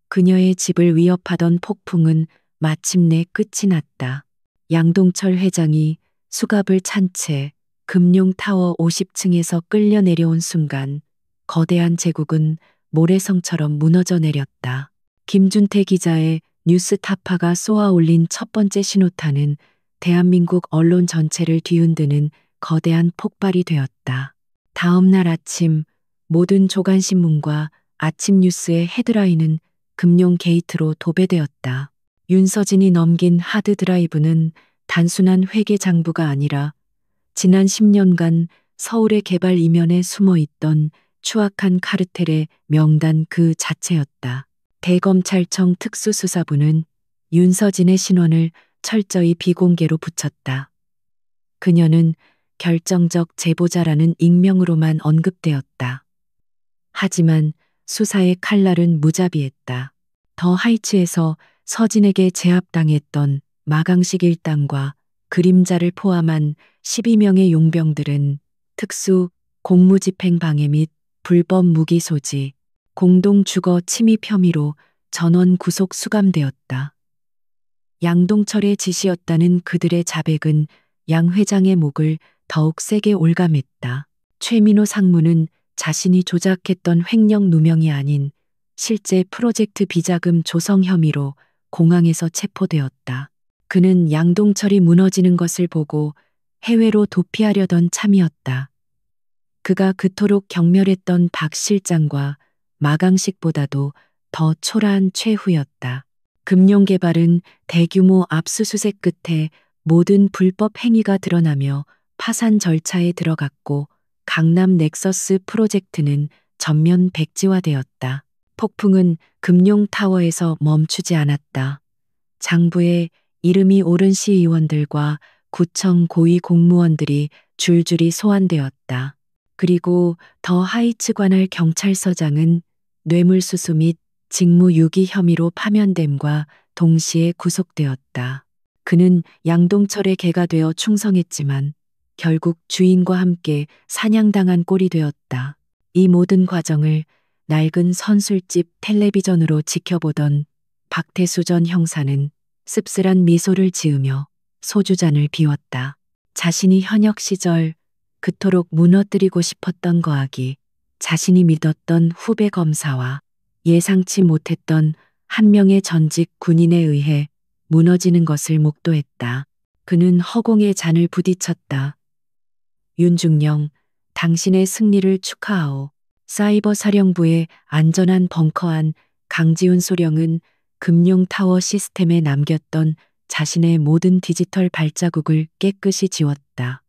그녀의 집을 위협하던 폭풍은 마침내 끝이 났다. 양동철 회장이 수갑을 찬 채 금룡타워 50층에서 끌려 내려온 순간 거대한 제국은 모래성처럼 무너져 내렸다. 김준태 기자의 뉴스타파가 쏘아 올린 첫 번째 신호탄은 대한민국 언론 전체를 뒤흔드는 거대한 폭발이 되었다. 다음 날 아침 모든 조간신문과 아침 뉴스의 헤드라인은 금룡 게이트로 도배되었다. 윤서진이 넘긴 하드 드라이브는 단순한 회계 장부가 아니라 지난 10년간 서울의 개발 이면에 숨어 있던 추악한 카르텔의 명단 그 자체였다. 대검찰청 특수수사부는 윤서진의 신원을 철저히 비공개로 붙였다. 그녀는 결정적 제보자라는 익명으로만 언급되었다. 하지만 수사의 칼날은 무자비했다. 더 하이츠에서 서진에게 제압당했던 마강식 일당과 그림자를 포함한 12명의 용병들은 특수 공무집행 방해 및 불법 무기 소지, 공동 주거 침입 혐의로 전원 구속 수감되었다. 양동철의 지시였다는 그들의 자백은 양 회장의 목을 더욱 세게 올감했다. 최민호 상무는 자신이 조작했던 횡령 누명이 아닌 실제 프로젝트 비자금 조성 혐의로 공항에서 체포되었다. 그는 양동철이 무너지는 것을 보고 해외로 도피하려던 참이었다. 그가 그토록 경멸했던 박 실장과 마강식보다도 더 초라한 최후였다. 금융개발은 대규모 압수수색 끝에 모든 불법 행위가 드러나며 파산 절차에 들어갔고 강남 넥서스 프로젝트는 전면 백지화되었다. 폭풍은 금룡타워에서 멈추지 않았다. 장부에 이름이 오른 시의원들과 구청 고위 공무원들이 줄줄이 소환되었다. 그리고 더 하이츠 관할 경찰서장은 뇌물수수 및 직무유기 혐의로 파면됨과 동시에 구속되었다. 그는 양동철의 개가 되어 충성했지만 결국 주인과 함께 사냥당한 꼴이 되었다. 이 모든 과정을 낡은 선술집 텔레비전으로 지켜보던 박태수 전 형사는 씁쓸한 미소를 지으며 소주잔을 비웠다. 자신이 현역 시절 그토록 무너뜨리고 싶었던 거하기, 자신이 믿었던 후배 검사와 예상치 못했던 한 명의 전직 군인에 의해 무너지는 것을 목도했다. 그는 허공에 잔을 부딪혔다. 윤중령, 당신의 승리를 축하하오. 사이버 사령부의 안전한 벙커 안 강지훈 소령은 금룡타워 시스템에 남겼던 자신의 모든 디지털 발자국을 깨끗이 지웠다.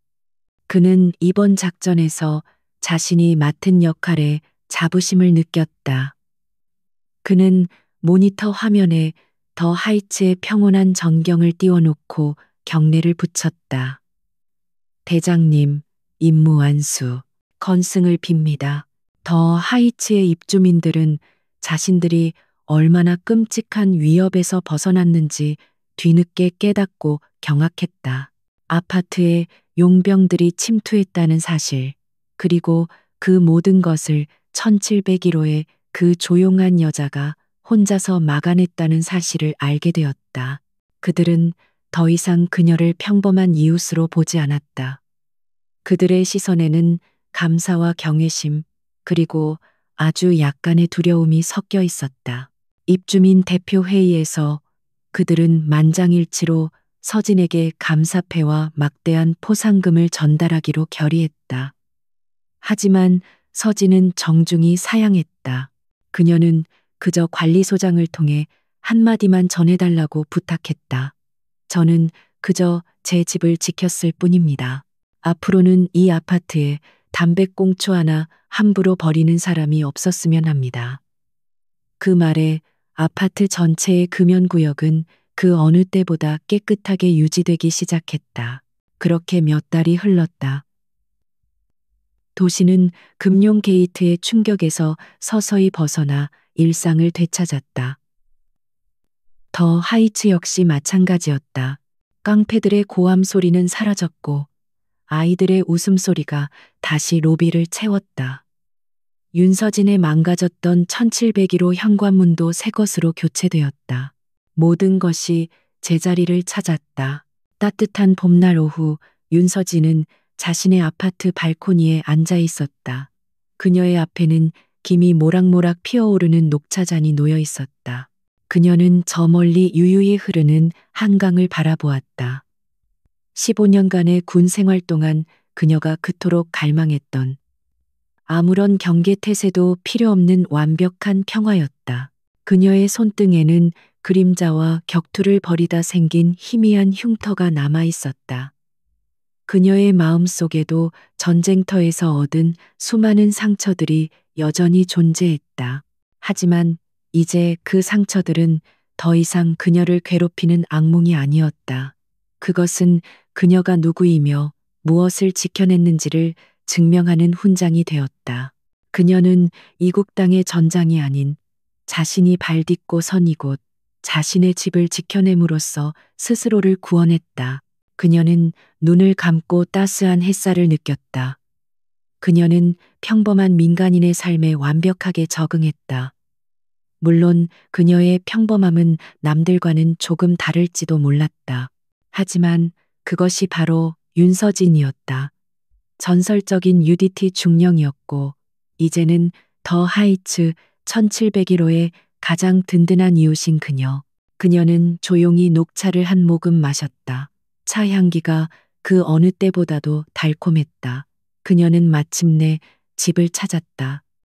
그는 이번 작전에서 자신이 맡은 역할에 자부심을 느꼈다. 그는 모니터 화면에 더 하이츠의 평온한 전경을 띄워놓고 경례를 붙였다. 대장님, 임무 완수, 건승을 빕니다. 더 하이츠의 입주민들은 자신들이 얼마나 끔찍한 위협에서 벗어났는지 뒤늦게 깨닫고 경악했다. 아파트에 용병들이 침투했다는 사실, 그리고 그 모든 것을 1701호의 그 조용한 여자가 혼자서 막아냈다는 사실을 알게 되었다. 그들은 더 이상 그녀를 평범한 이웃으로 보지 않았다. 그들의 시선에는 감사와 경외심, 그리고 아주 약간의 두려움이 섞여 있었다. 입주민 대표회의에서 그들은 만장일치로 서진에게 감사패와 막대한 포상금을 전달하기로 결의했다. 하지만 서진은 정중히 사양했다. 그녀는 그저 관리소장을 통해 한마디만 전해달라고 부탁했다. 저는 그저 제 집을 지켰을 뿐입니다. 앞으로는 이 아파트에 담배꽁초 하나 함부로 버리는 사람이 없었으면 합니다. 그 말에 아파트 전체의 금연구역은 그 어느 때보다 깨끗하게 유지되기 시작했다. 그렇게 몇 달이 흘렀다. 도시는 금융 게이트의 충격에서 서서히 벗어나 일상을 되찾았다. 더 하이츠 역시 마찬가지였다. 깡패들의 고함 소리는 사라졌고 아이들의 웃음소리가 다시 로비를 채웠다. 윤서진의 망가졌던 1701호 현관문도 새 것으로 교체되었다. 모든 것이 제자리를 찾았다. 따뜻한 봄날 오후 윤서진은 자신의 아파트 발코니에 앉아 있었다. 그녀의 앞에는 김이 모락모락 피어오르는 녹차잔이 놓여 있었다. 그녀는 저 멀리 유유히 흐르는 한강을 바라보았다. 15년간의 군 생활 동안 그녀가 그토록 갈망했던 아무런 경계태세도 필요 없는 완벽한 평화였다. 그녀의 손등에는 그림자와 격투를 벌이다 생긴 희미한 흉터가 남아 있었다. 그녀의 마음 속에도 전쟁터에서 얻은 수많은 상처들이 여전히 존재했다. 하지만 이제 그 상처들은 더 이상 그녀를 괴롭히는 악몽이 아니었다. 그것은 그녀가 누구이며 무엇을 지켜냈는지를 증명하는 훈장이 되었다. 그녀는 이국 땅의 전장이 아닌 자신이 발 딛고 선 이곳, 자신의 집을 지켜냄으로써 스스로를 구원했다. 그녀는 눈을 감고 따스한 햇살을 느꼈다. 그녀는 평범한 민간인의 삶에 완벽하게 적응했다. 물론 그녀의 평범함은 남들과는 조금 다를지도 몰랐다. 하지만 그것이 바로 윤서진이었다. 전설적인 UDT 중령이었고 이제는 더 하이츠 1701호의 가장 든든한 이웃인 그녀. 그녀는 조용히 녹차를 한 모금 마셨다. 차 향기가 그 어느 때보다도 달콤했다. 그녀는 마침내 집을 찾았다.